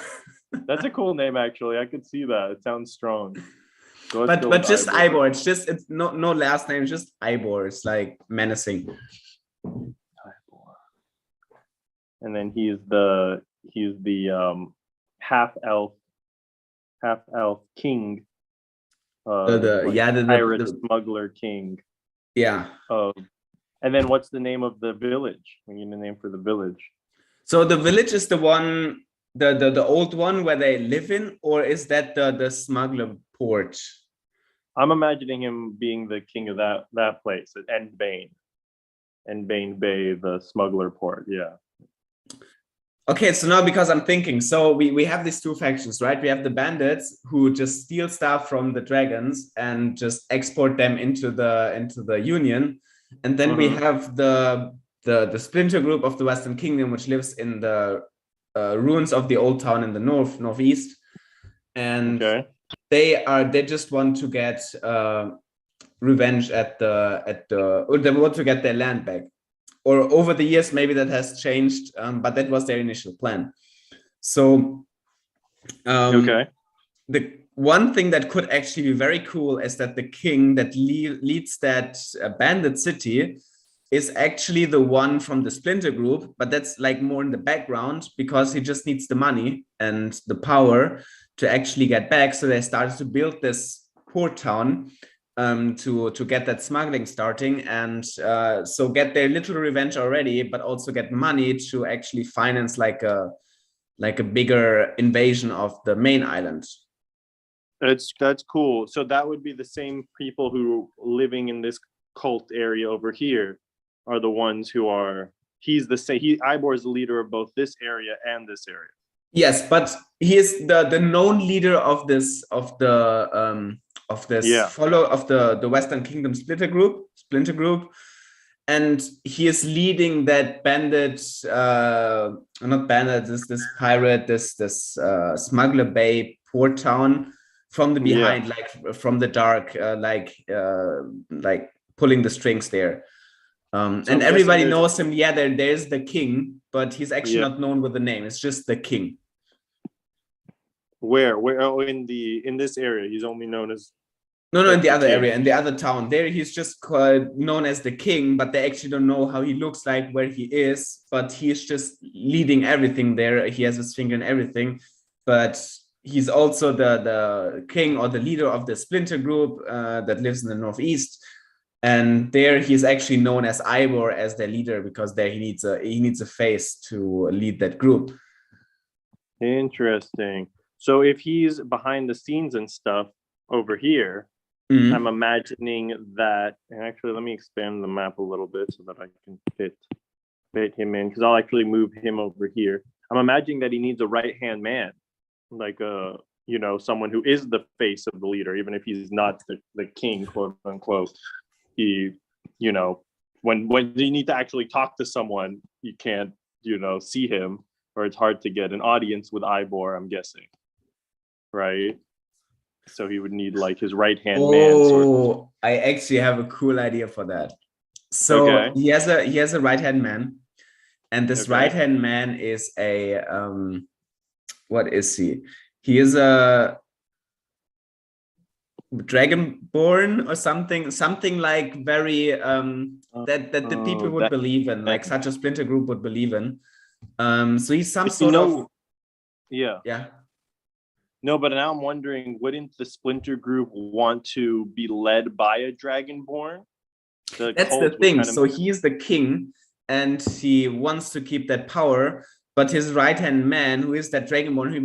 That's a cool name, actually. I could see that. It sounds strong. So but just Ivor. It's no last name. Just Ivor. It's like menacing. Ivor. And then he's the half elf king. The pirate smuggler king. Yeah. And then what's the name of the village? We need a name for the village. So the village is the one, the old one where they live in, or is that the smuggler port? I'm imagining him being the king of that place at Endbane Bay, the smuggler port. Yeah. Okay, so now because I'm thinking, so we have these two factions, right? We have the bandits who just steal stuff from the dragons and just export them into the Union. And then we have the splinter group of the Western Kingdom, which lives in the ruins of the old town in the northeast, and they just want to get revenge or they want to get their land back. or over the years, maybe that has changed, but that was their initial plan. So Okay. the one thing that could actually be very cool is that the king that leads that bandit city is actually the one from the Splinter Group, but that's like more in the background because he just needs the money and the power to actually get back. So they started to build this port town to get that smuggling starting, and so get their little revenge already, but also get money to actually finance like a bigger invasion of the main island. That's cool. So that would be the same people who living in this cult area over here are the ones who are. He's the same. Ivor is the leader of both this area and this area. Yes, but he is the known leader of this follow of the Western Kingdom Splinter Group, and he is leading that bandit, not bandit, this pirate, this Smuggler Bay port town from the behind, like from the dark, like pulling the strings there. So and everybody knows him. Yeah, there's the king, but he's actually not known with the name. It's just the king. Where? Oh, in this area, he's only known as. No, in the other area, in the other town. There, he's just known as the king, but they actually don't know how he looks like, where he is. But he's just leading everything there. He has his finger in everything. But he's also the king or the leader of the Splinter Group that lives in the northeast. And there, he's actually known as Ivor as their leader because there he needs a face to lead that group. Interesting. So if he's behind the scenes and stuff over here. Mm-hmm. I'm imagining that, and actually let me expand the map a little bit so that I can fit him in, because I'll actually move him over here. I'm imagining that he needs a right-hand man, like someone who is the face of the leader, even if he's not the king, quote unquote. He, when you need to actually talk to someone, you can't, see him, or it's hard to get an audience with Ivor, I'm guessing, right? So he would need like his right-hand man. Oh, I actually have a cool idea for that. So he has a right-hand man, and this right-hand man is a what is he? He is a Dragonborn or something like very that the people would believe in, like such a Splinter Group would believe in. So he's some sort of yeah. No, but now I'm wondering, wouldn't the Splinter Group want to be led by a Dragonborn? That's the thing. So he is the king, and he wants to keep that power. But his right-hand man, who is that Dragonborn, he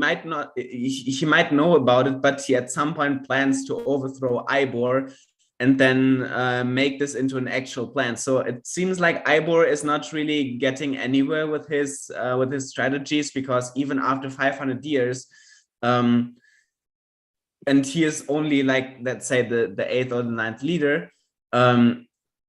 might know about it, but he at some point plans to overthrow Ivor and then make this into an actual plan. So it seems like Ivor is not really getting anywhere with his strategies, because even after 500 years. And he is only like, let's say the 8th or the 9th leader.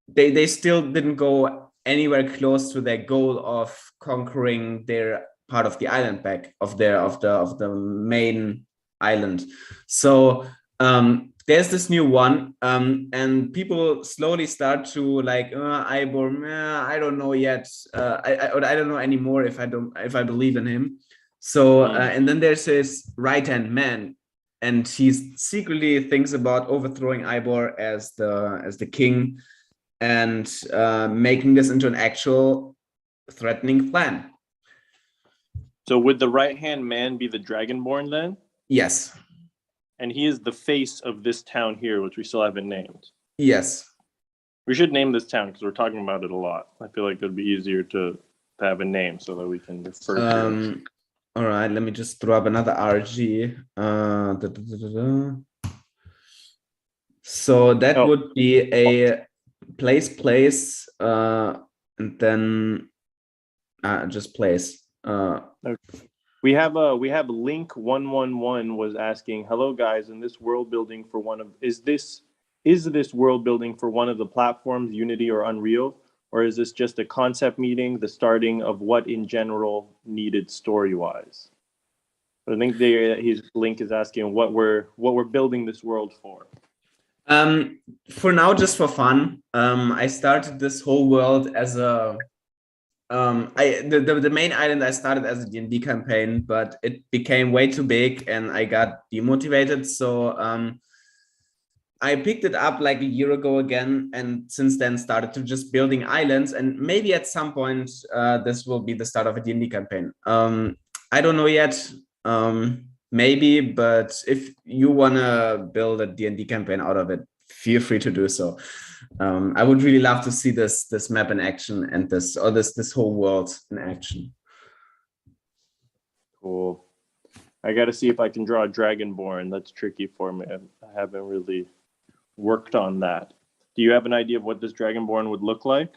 They still didn't go anywhere close to their goal of conquering their part of the island back of the main island. So there's this new one, and people slowly start to like Ivor. I don't know yet. I don't know anymore if I believe in him. So and then there's his right-hand man, and he secretly thinks about overthrowing Ivor as the king, and making this into an actual threatening plan. So would the right-hand man be the Dragonborn then? Yes. And he is the face of this town here, which we still haven't named. Yes. We should name this town because we're talking about it a lot. I feel like it'd be easier to have a name so that we can refer to it. All right, let me just throw up another RG. So that would be a place, and then just place. Okay. We have Link 111 was asking, hello guys, in this world building for is this world building for one of the platforms, Unity or Unreal? Or is this just a concept meeting, the starting of what in general needed story-wise? I think his Link is asking what we're building this world for. For now, just for fun. I started this whole world as a The main island I started as a D&D campaign, but it became way too big and I got demotivated. So I picked it up like a year ago again, and since then started to just building islands. And maybe at some point this will be the start of a D&D campaign. I don't know yet. Maybe, but if you wanna build a D&D campaign out of it, feel free to do so. I would really love to see this map in action and this whole world in action. Cool. I got to see if I can draw a Dragonborn. That's tricky for me. I haven't really worked on that. Do you have an idea of what this Dragonborn would look like?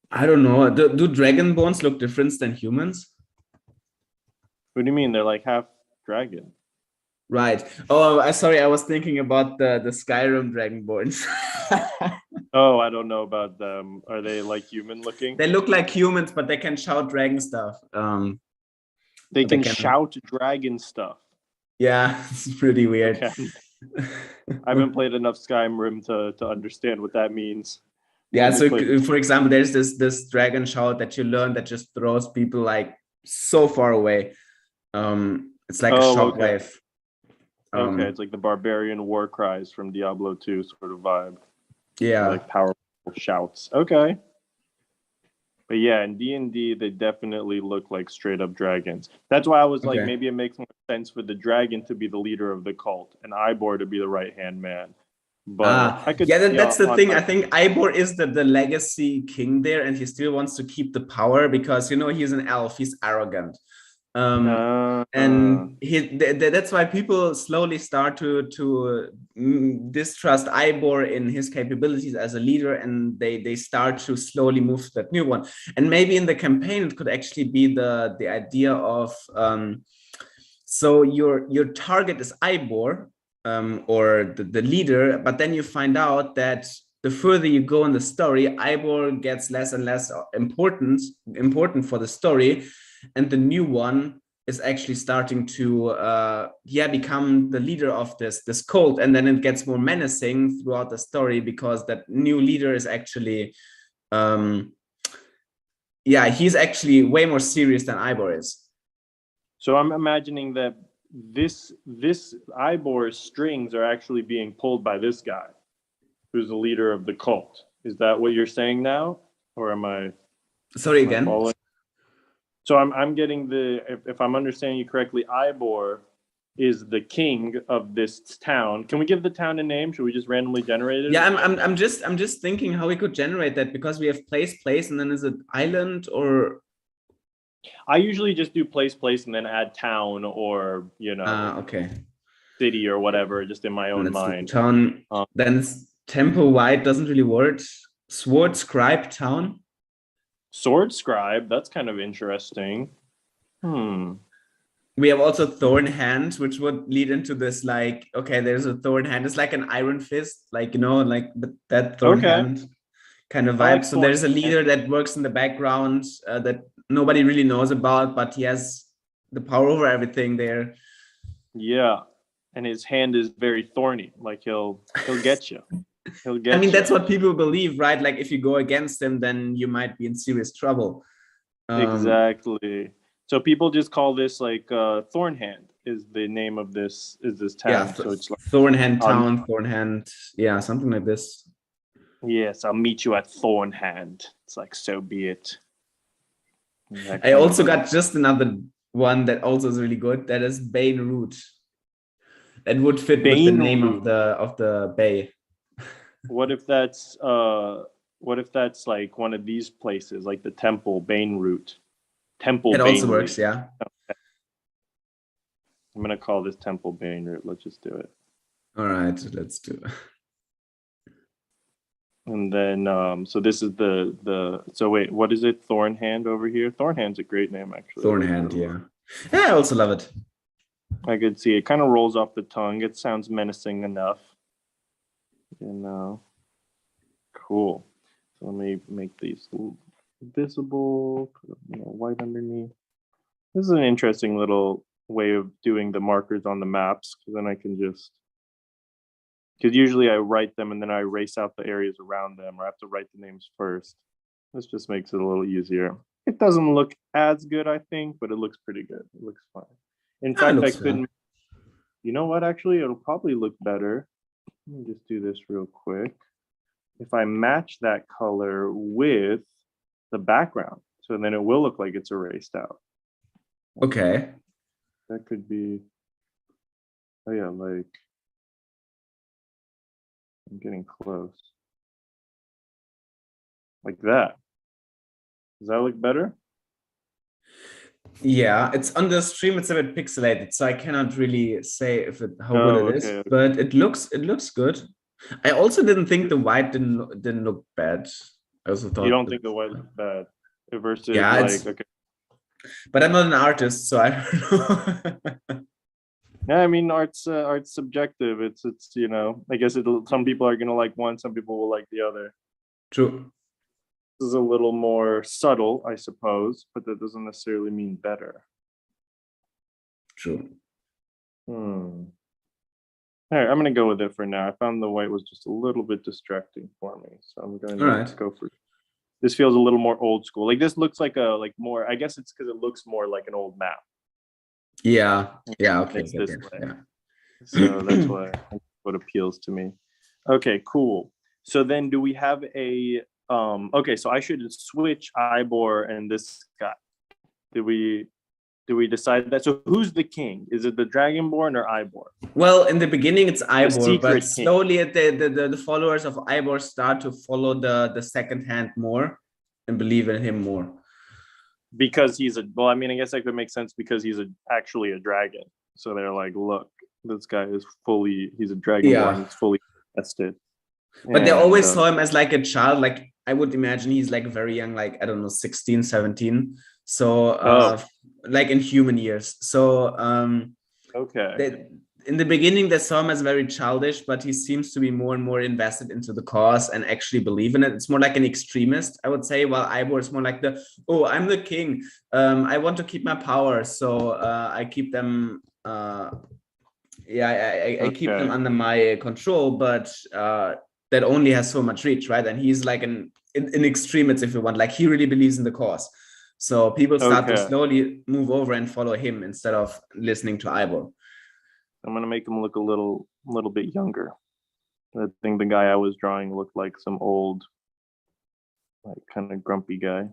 I don't know. Do Dragonborns look different than humans? What do you mean? They're like half dragon. Right. Oh, sorry. I was thinking about the Skyrim Dragonborns. Oh, I don't know about them. Are they like human looking? They look like humans, but they can shout dragon stuff. They can shout dragon stuff. Yeah, it's pretty weird. Okay. I haven't played enough Skyrim to understand what that means. Yeah, so for example, there's this dragon shout that you learn that just throws people like so far away. It's like a shockwave. Okay, it's like the barbarian war cries from Diablo 2 sort of vibe. Yeah, like powerful shouts. Okay. But yeah, in D&D, they definitely look like straight up dragons. That's why I was like, maybe it makes more sense for the dragon to be the leader of the cult and Ivor to be the right-hand man. But I could, that's the thing. I think Ivor is the legacy king there, and he still wants to keep the power because, you know, he's an elf. He's arrogant. And that's why people slowly start to distrust Ivor in his capabilities as a leader, and they start to slowly move to that new one. And maybe in the campaign it could actually be the idea of so your target is Ivor, or the leader, but then you find out that the further you go in the story, Ivor gets less and less important for the story, and the new one is actually starting to become the leader of this cult, and then it gets more menacing throughout the story because that new leader is actually he's actually way more serious than Ivor is. So I'm imagining that this Ivor's strings are actually being pulled by this guy who's the leader of the cult. Is that what you're saying now, or am I? Sorry again. So I'm getting if I'm understanding you correctly, Ivor is the king of this town. Can we give the town a name? Should we just randomly generate it? Yeah, I'm just thinking how we could generate that, because we have place, and then is it island or? I usually just do place, and then add town or, you know, city or whatever, just in my own mind. Town. Then temple wide doesn't really work. Sword scribe town. Sword scribe. That's kind of interesting. We have also thorn hand, which would lead into this, like, okay, there's a thorn hand. It's like an iron fist, like, you know, like that thorn hand kind of vibe. Like, so there's a leader that works in the background that nobody really knows about, but he has the power over everything there. Yeah, and his hand is very thorny. Like he'll get you. He'll get. I mean, that's what people believe, right? Like if you go against him, then you might be in serious trouble. Exactly. So people just call this like Thornhand is the name of this town. Yeah, so it's like Thornhand town, Thornhand. Yeah, something like this. Yes, I'll meet you at Thornhand. It's like, so be it. I also got just another one that also is really good. That is Bane Root. That would fit with the name of the bay. What if that's like one of these places, like the temple Bane Root? Temple. It Bane also works, yeah. Okay. I'm gonna call this Temple Bane Root. Let's just do it. All right, let's do it. And then, so this is so wait, what is it? Thornhand over here? Thornhand's a great name, actually. Thornhand, yeah. Yeah, I also love it. I could see it kind of rolls off the tongue. It sounds menacing enough. You know, cool. So let me make these visible, white underneath. This is an interesting little way of doing the markers on the maps, because then I can just, because usually I write them and then I erase out the areas around them, or I have to write the names first. This just makes it a little easier. It doesn't look as good, I think, but it looks pretty good. It looks fine. In fact, I couldn't. You know what? Actually, it'll probably look better. Let me just do this real quick. If I match that color with the background, so then it will look like it's erased out. Okay. That could be. Oh yeah, like I'm getting close. Like that. Does that look better? Yeah, it's on the stream. It's a bit pixelated, so I cannot really say if how good it is. Okay. But it looks good. I also didn't think the white didn't look bad. I also thought You don't think the white looks bad versus yeah, like okay. But I'm not an artist, so I don't know. Yeah, I mean art's subjective. It's you know, I guess some people are gonna like one, some people will like the other. True. This is a little more subtle, I suppose, but that doesn't necessarily mean better. True. All right, I'm gonna go with it for now. I found the white was just a little bit distracting for me, so I'm going to go for it. This feels a little more old school. Like this looks like more. I guess it's because it looks more like an old map. Yeah. Yeah. Okay. It's this way. Yeah. So that's what appeals to me. Okay, cool. So then, do we have a? Okay, so I should switch Ivor and this guy. Do we decide that? So who's the king? Is it the Dragonborn or Ivor? Well, in the beginning it's Ivor, but king. slowly the followers of Ivor start to follow the second hand more and believe in him more. Because he's well, I mean, I guess that could make sense because he's actually a dragon. So they're like, look, this guy is he's a Dragonborn, he's fully tested. But they always saw him as like a child. Like I would imagine he's like very young, like, I don't know, 16, 17. So like in human years. So okay. In the beginning, they saw him as very childish, but he seems to be more and more invested into the cause and actually believe in it. It's more like an extremist, I would say, while Ivor is more like I'm the king. I want to keep my power. So I keep them, I keep them under my control, but that only has so much reach, right? And he's like an extremist, if you want, like he really believes in the cause. So people start to slowly move over and follow him instead of listening to Ivor. I'm gonna make him look a little bit younger. I think the guy I was drawing looked like some old, like kind of grumpy guy.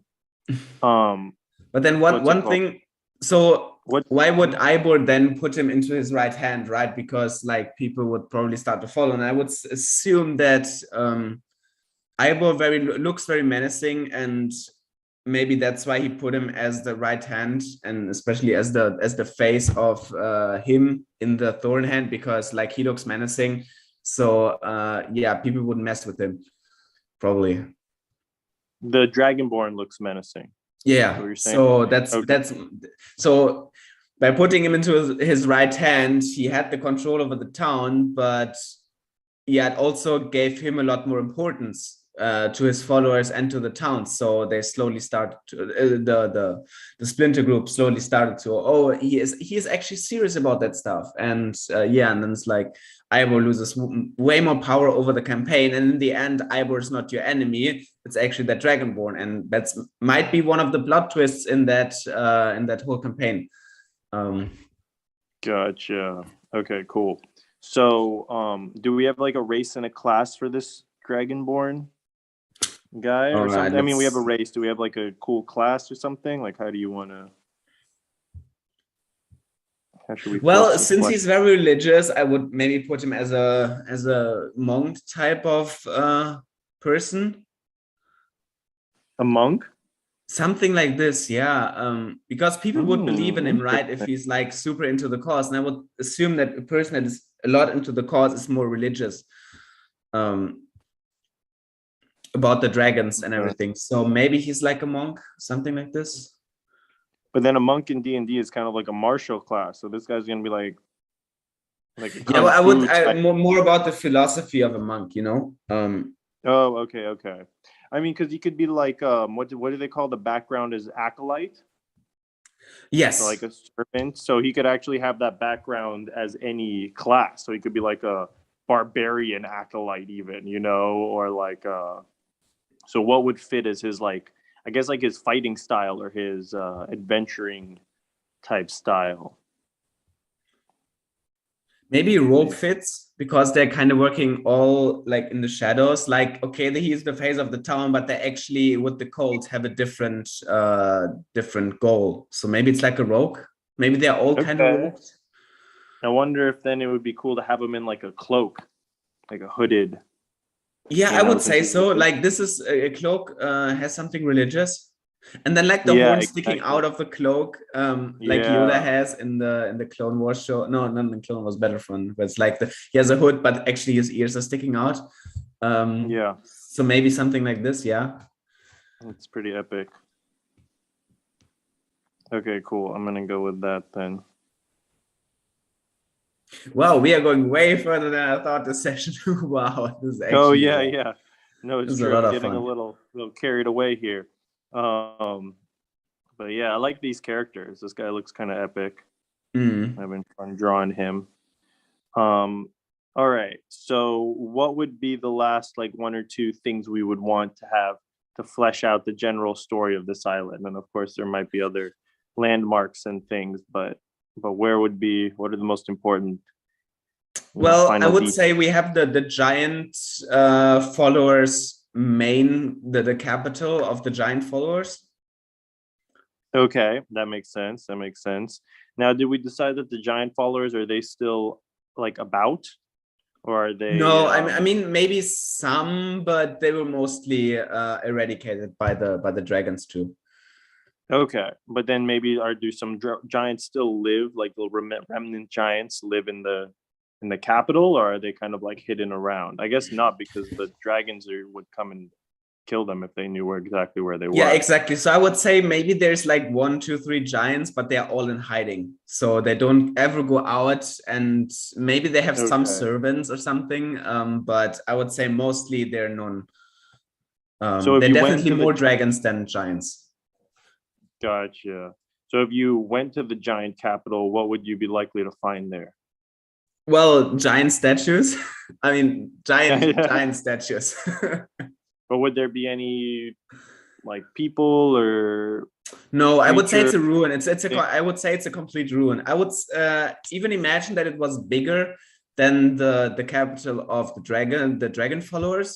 But then one thing. So why would Ivor then put him into his right hand, right? Because like people would probably start to follow, and I would assume that Ivor looks very menacing, and maybe that's why he put him as the right hand, and especially as the face of him in the thorn hand, because like he looks menacing. So people wouldn't mess with him, probably. The Dragonborn looks menacing. Yeah, so that's so by putting him into his right hand, he had the control over the town, but it also gave him a lot more importance to his followers and to the town. So they slowly started to the splinter group slowly started to he is actually serious about that stuff, and and then it's like Ivor loses way more power over the campaign, and in the end Ivor is not your enemy, it's actually the Dragonborn, and that's might be one of the plot twists in that whole campaign. Gotcha. Okay, cool. So do we have like a race and a class for this Dragonborn guy or something? I mean, we have a race. Do we have like a cool class or something? Like, how do you want to? How should we? Well, since he's very religious, I would maybe put him as a monk type of person. A monk? Something like this, yeah. Because people would believe in him, right? If he's like super into the cause, and I would assume that a person that is a lot into the cause is more religious. About the dragons and everything. So maybe he's like a monk, something like this. But then a monk in D&D is kind of like a martial class. So this guy's gonna be like I would more about the philosophy of a monk, you know. Okay. I mean, because he could be like what do they call the background is acolyte? Yes. So like a servant. So he could actually have that background as any class. So he could be like a barbarian acolyte even, you know, or like So what would fit as his like, I guess like his fighting style or his adventuring type style? Maybe rogue fits because they're kind of working all like in the shadows. Like, okay, he's the face of the town, but they actually with the cult have a different different goal. So maybe it's like a rogue. Maybe they're all kind of Okay. rogues. I wonder if then it would be cool to have him in like a cloak, like a hooded. Yeah, You I know, would since say he's so. a- Like this is a cloak has something religious. And then like the Yeah, horn sticking exactly. out of the cloak, like Yoda Yeah. has in the Clone Wars show. No, not in the Clone Wars Battlefront, but it's like he has a hood, but actually his ears are sticking out. Yeah, So maybe something like this, yeah. it's pretty epic. Okay, cool. I'm gonna go with that then. Wow, we are going way further than I thought this session. Wow, this is actually Oh yeah, yeah. No, this it's is a true. lot I'm of getting a fun. little carried away here. But yeah, I like these characters. This guy looks kind of epic. Mm. I've been fun drawing him. All right. So what would be the last like one or two things we would want to have to flesh out the general story of this island? And of course there might be other landmarks and things, but what are the most important, Well, I final would details? say we have the giant followers main, the capital of the giant followers. Okay, that makes sense. That makes sense. Now, did we decide that the giant followers, are they still like about, or are they No, I mean maybe some, but they were mostly eradicated by the dragons too. okay, but then maybe do some giants still live, like the remnant giants live in the capital, or are they kind of like hidden around? I guess not, because the dragons would come and kill them if they knew exactly where they Yeah, were. exactly. So I would say maybe there's like 1, 2, 3 giants, but they're all in hiding. So they don't ever go out, and maybe they have some Okay. servants or something. But I would say mostly they're known. So if They're you went definitely to the more dragons than giants. Gotcha. So if you went to the giant capital, what would you be likely to find there? Well, giant statues. I mean, giant Yeah. giant statues. But would there be any like people or No, I would say creature? it's a ruin. I would say it's a complete ruin. I would even imagine that it was bigger than the capital of the dragon followers.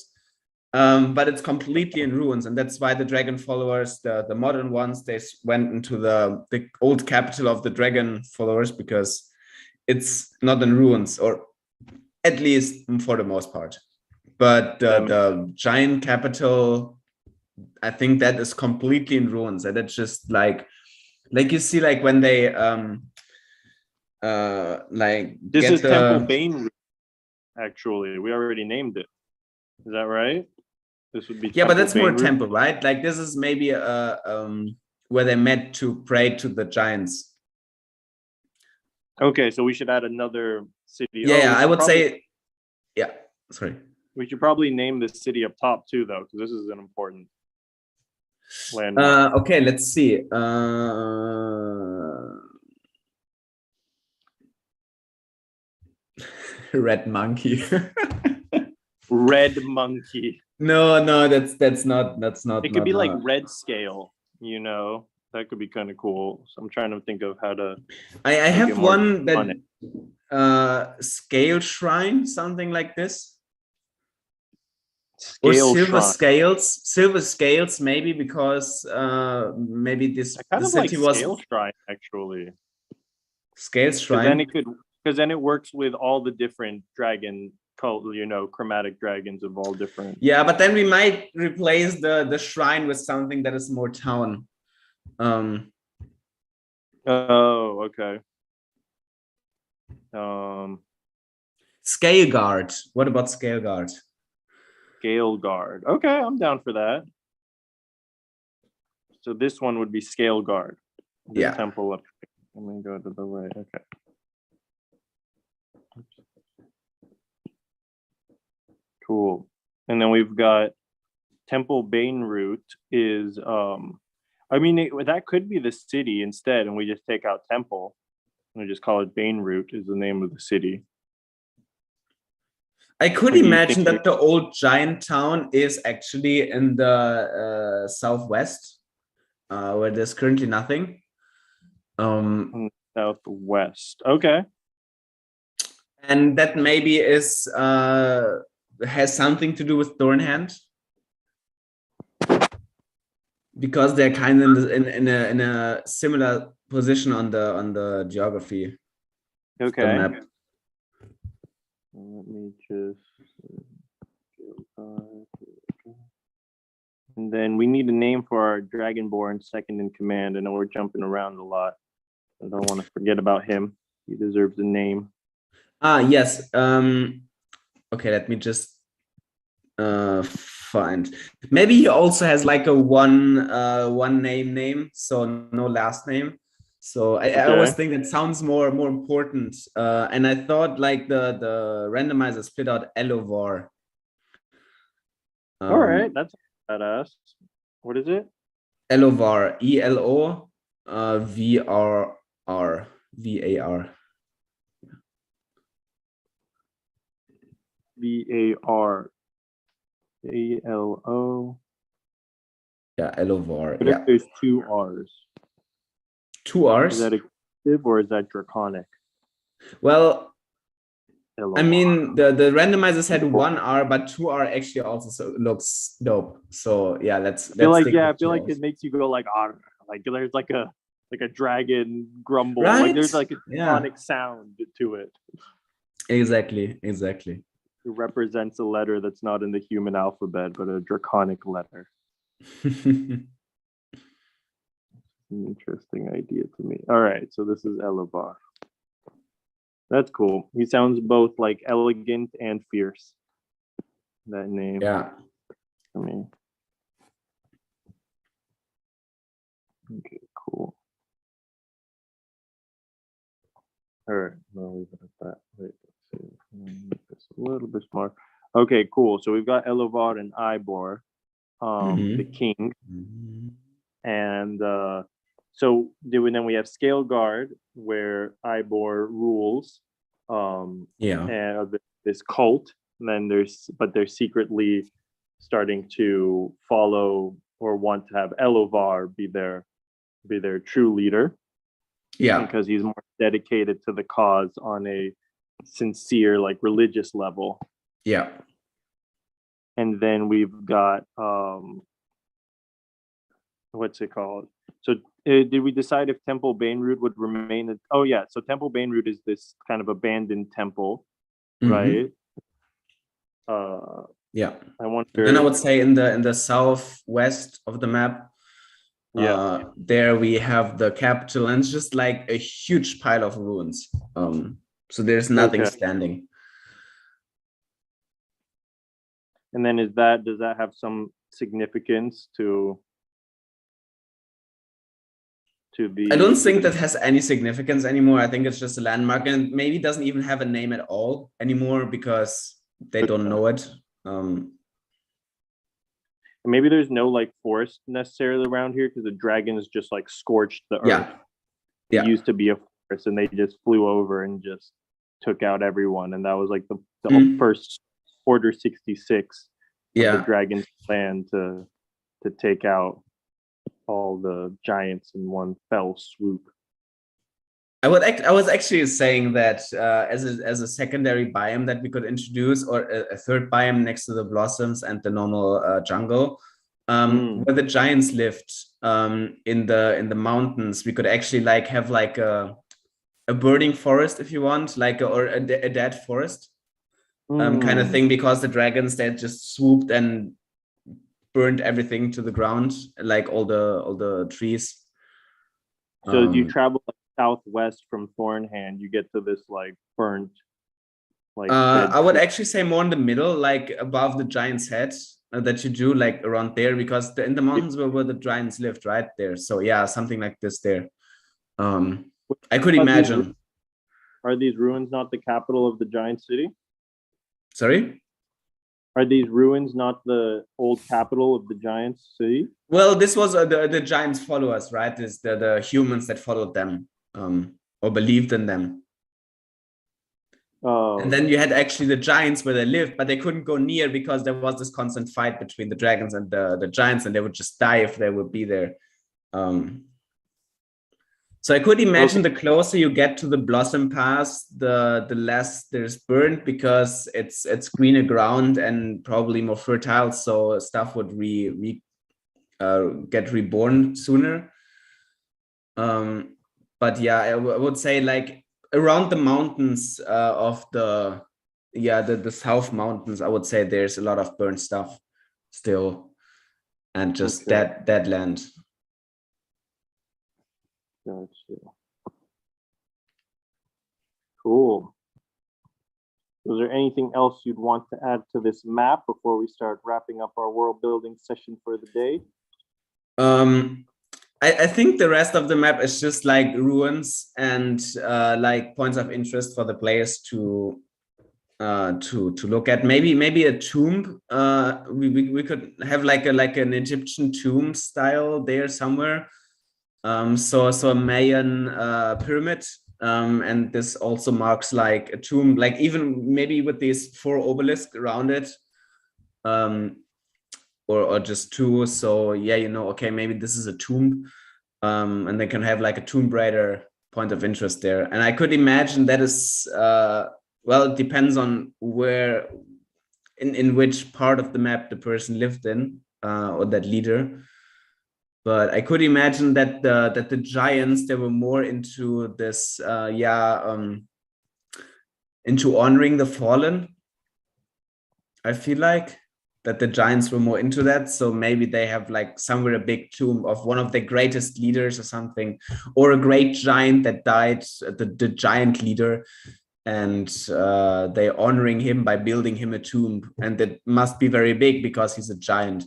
But it's completely in ruins, and that's why the dragon followers, the modern ones, they went into the old capital of the dragon followers because it's not in ruins, or at least for the most part. But the giant capital, I think that is completely in ruins, and it's just like you see, like when they like This get is Temple Bane. Actually, we already named it. Is that right? This would be yeah, but Temple that's more a Bane. temple, right? Like this is maybe where they met to pray to the giants. Okay, so we should add another city. Yeah, I would say, yeah. Sorry. We should probably name this city up top too, though, because this is an important landmark. Okay, let's see. Red monkey. Red monkey. No, that's not. It could be like red scale. That could be kind of cool. So I'm trying to think of how to. I have one that scale shrine, something like this. Scale or silver shrine. scales, maybe, because maybe the city was scale shrine, actually. Scale shrine. Because then it works with all the different dragon cult, chromatic dragons of all different. Yeah, but then we might replace the shrine with something that is more town. Oh, okay. Scale guard. What about scale guard? Scale guard. Okay, I'm down for that. So this one would be scale guard. The temple up. Let me go to the right. Okay. Cool. And then we've got Temple Bane Root is that could be the city instead, and we just take out Temple and we just call it Bane Root is the name of the city. I could Or do you imagine think that the old giant town is actually in the southwest, where there's currently nothing. Southwest? Okay. And that maybe is has something to do with Thornhand, because they're kind of in a similar position on the geography of the Okay. map. Let me just. And then we need a name for our Dragonborn second in command. I know we're jumping around a lot. I don't want to forget about him. He deserves a name. Yes. Okay, let me just find. Maybe he also has like a one name, so no last name. So I always think that sounds more important. And I thought like the randomizer split out Elovar. All right, that's badass. What is it? Elovar, ELO VRR VAR. VAR ALO. Yeah, Elovar. What Yeah. if there's two R's? Two R's? Is that exclusive or is that draconic? Well, LOR. I mean, the randomizers had one R, but two R actually also looks dope. So yeah, let's. I feel like it it makes you go like like there's like a dragon grumble. Right? Like there's like a draconic sound to it. Exactly. It represents a letter that's not in the human alphabet, but a draconic letter. An interesting idea to me. All right, so this is Elovar. That's cool. He sounds both like elegant and fierce. That name. Yeah. I mean. Okay, cool. All right, I'll leave it at that. Wait, let's see. Make this a little bit smaller. Okay, cool. So we've got Elovar and Ivor, the king, and so then we have Scale Guard, where Ivor rules, and this cult. And then they're secretly starting to follow or want to have Elovar be their true leader. Yeah, because he's more dedicated to the cause on a sincere, like religious level. Yeah. And then we've got what's it called? So did we decide if Temple Bainroot would remain? Oh yeah, so Temple Bainroot is this kind of abandoned temple, right? Yeah. I wonder. Then I would say in the southwest of the map. There we have the capital, and it's just like a huge pile of ruins. So there's nothing standing. And then does that have some significance to the? I don't think that has any significance anymore. I think it's just a landmark, and maybe doesn't even have a name at all anymore because they don't know it. Maybe there's no like forest necessarily around here because the dragons just like scorched the earth. It used to be a forest and they just flew over and just took out everyone. And that was like the first Order 66 of the dragon's plan to take out all the giants in one fell swoop. I was actually saying that as a secondary biome that we could introduce, or a third biome next to the blossoms and the normal jungle, where the giants lived in the mountains. We could actually like have like a burning forest if you want, like or a dead forest kind of thing, because the dragons that just swooped and burned everything to the ground, like all the trees. So if you travel southwest from Thornhand, you get to this like burnt, like I would actually say more in the middle, like above the giant's head, that you do like around there, because in the mountains where the giants lived, right there. So yeah, something like this there. I could imagine. Are these ruins not the capital of the giant city? Sorry? Are these ruins not the old capital of the giant city? Well, this was the giants' followers, right? It's the humans that followed them, or believed in them. And then you had actually the giants where they lived, but they couldn't go near because there was this constant fight between the dragons and the giants, and they would just die if they would be there. So I could imagine the closer you get to the Blossom Pass, the less there's burnt, because it's greener ground and probably more fertile, so stuff would get reborn sooner. But yeah, I would say like around the mountains of the South Mountains, I would say there's a lot of burnt stuff still, and just dead land. Gotcha. Cool. Was there anything else you'd want to add to this map before we start wrapping up our world building session for the day? I think the rest of the map is just like ruins and like points of interest for the players to look at. Maybe a tomb. We could have like an Egyptian tomb style there somewhere. So a Mayan pyramid, and this also marks like a tomb, like even maybe with these 4 obelisks around it, or just 2. So yeah, okay, maybe this is a tomb, and they can have like a Tomb Raider point of interest there. And I could imagine that is well, it depends on where, in which part of the map the person lived in, or that leader. But I could imagine that the giants, they were more into this, into honoring the fallen. I feel like that the giants were more into that. So maybe they have like somewhere a big tomb of one of the greatest leaders or something, or a great giant that died, the giant leader, and they honoring him by building him a tomb. And that must be very big because he's a giant.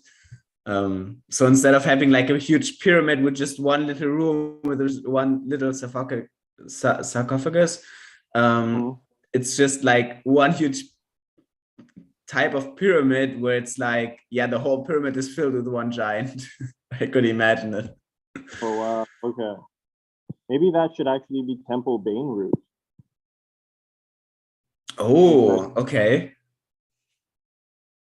So instead of having like a huge pyramid with just one little room with one little sarcophagus, it's just like one huge type of pyramid where it's like, yeah, the whole pyramid is filled with one giant. I could imagine it. Oh wow, okay. Maybe that should actually be Temple Bane route. Oh, okay.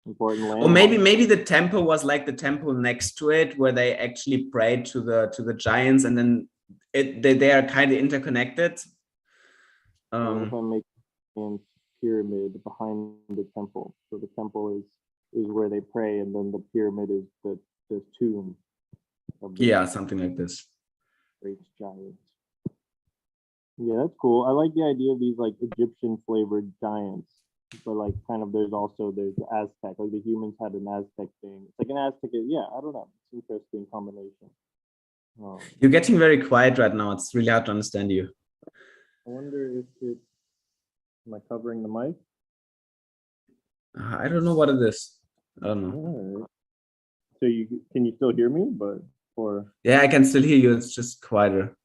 Important land. Or maybe the temple was like the temple next to it, where they actually prayed to the giants, and then they are kind of interconnected. What if I make a pyramid behind the temple? So the temple is where they pray, and then the pyramid is the tomb. Yeah, something like this. Great giants. Yeah, that's cool. I like the idea of these like Egyptian flavored giants. But like kind of there's the Aztec, like the humans had an Aztec thing. It's like an Aztec, yeah, I don't know. It's an interesting combination. You're getting very quiet right now. It's really hard to understand you. I wonder if am I covering the mic? I don't know what it is. I don't know. All right. So can you still hear me? Yeah, I can still hear you. It's just quieter.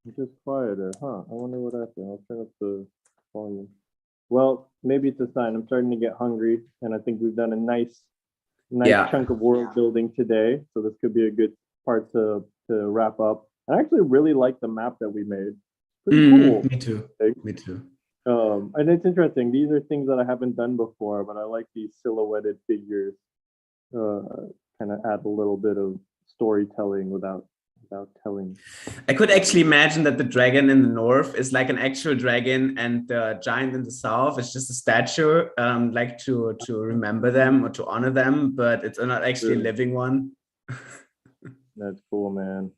It's just quieter, huh? I wonder what happened. I'll turn up the volume. Well, maybe it's a sign. I'm starting to get hungry, and I think we've done a nice chunk of world building today. So this could be a good part to wrap up. I actually really like the map that we made. Pretty cool. Me too. Me too. And it's interesting. These are things that I haven't done before, but I like these silhouetted figures. Kind of add a little bit of storytelling without telling. I could actually imagine that the dragon in the north is like an actual dragon, and the giant in the south is just a statue, like to remember them or to honor them, but it's not actually a living one. That's cool, man.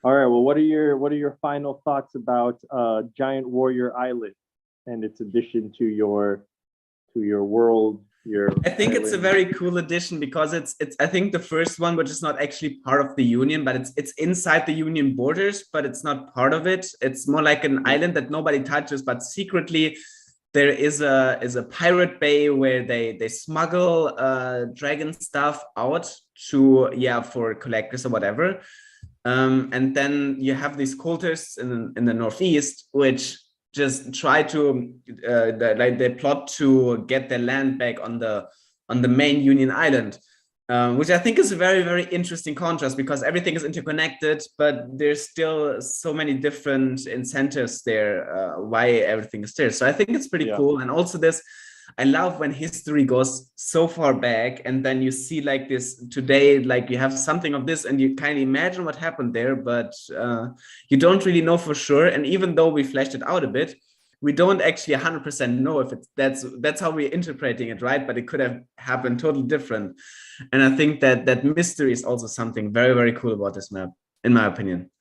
All right. Well, what are your final thoughts about Giant Warrior Island and its addition to your world? I think it's a very cool addition because it's I think the first one, which is not actually part of the Union, but it's inside the Union borders, but it's not part of it. It's more like an island that nobody touches, but secretly there is a pirate bay where they smuggle dragon stuff out to for collectors or whatever. And then you have these cultists in the northeast, which just try to they plot to get their land back on the main Union Island. which I think is a very, very interesting contrast because everything is interconnected, but there's still so many different incentives there, why everything is there. So I think it's pretty cool. And also this, I love when history goes so far back and then you see like this today, like you have something of this and you kind of imagine what happened there, but you don't really know for sure. And even though we fleshed it out a bit, we don't actually 100% know if it's that's how we're interpreting it, right? But it could have happened totally different. And I think that mystery is also something very, very cool about this map, in my opinion.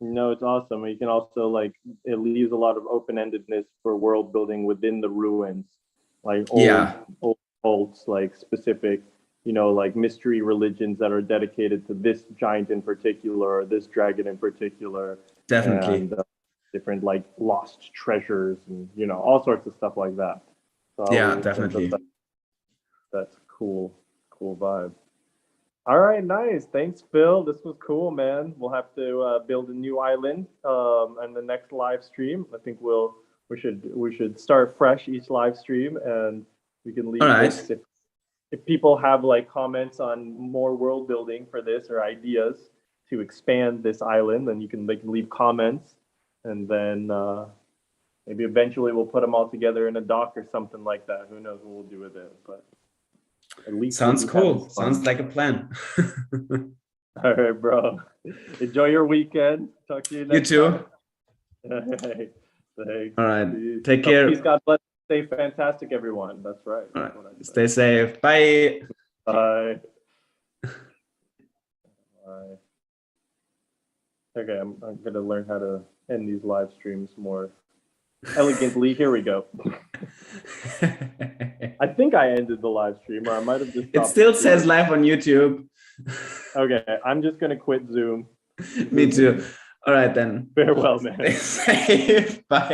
No, it's awesome. You can also like, it leaves a lot of open-endedness for world building within the ruins, like old cults, like specific, you know, like mystery religions that are dedicated to this giant in particular, or this dragon in particular. Definitely. And, different like lost treasures and, you know, all sorts of stuff like that. So yeah, definitely. That's cool vibe. All right, nice. Thanks, Phil. This was cool, man. We'll have to build a new island on the next live stream. I think we should start fresh each live stream, and we can leave this if people have like comments on more world building for this or ideas to expand this island, then they can leave comments. And then maybe eventually we'll put them all together in a doc or something like that. Who knows what we'll do with it? But at least sounds cool. Sounds like a plan. All right, bro. Enjoy your weekend. Talk to you next time. You too. Hey, thanks. All right. Take care. Peace, God bless. Stay fantastic, everyone. That's right. All right. Stay safe. Bye. Bye. Bye. Okay, I'm going to learn how to end these live streams more elegantly. Here we go. I think I ended the live stream, or I might have just It still says live on YouTube. Okay, I'm just going to quit Zoom. Me too. All right, then. Farewell, man. Stay safe. Bye.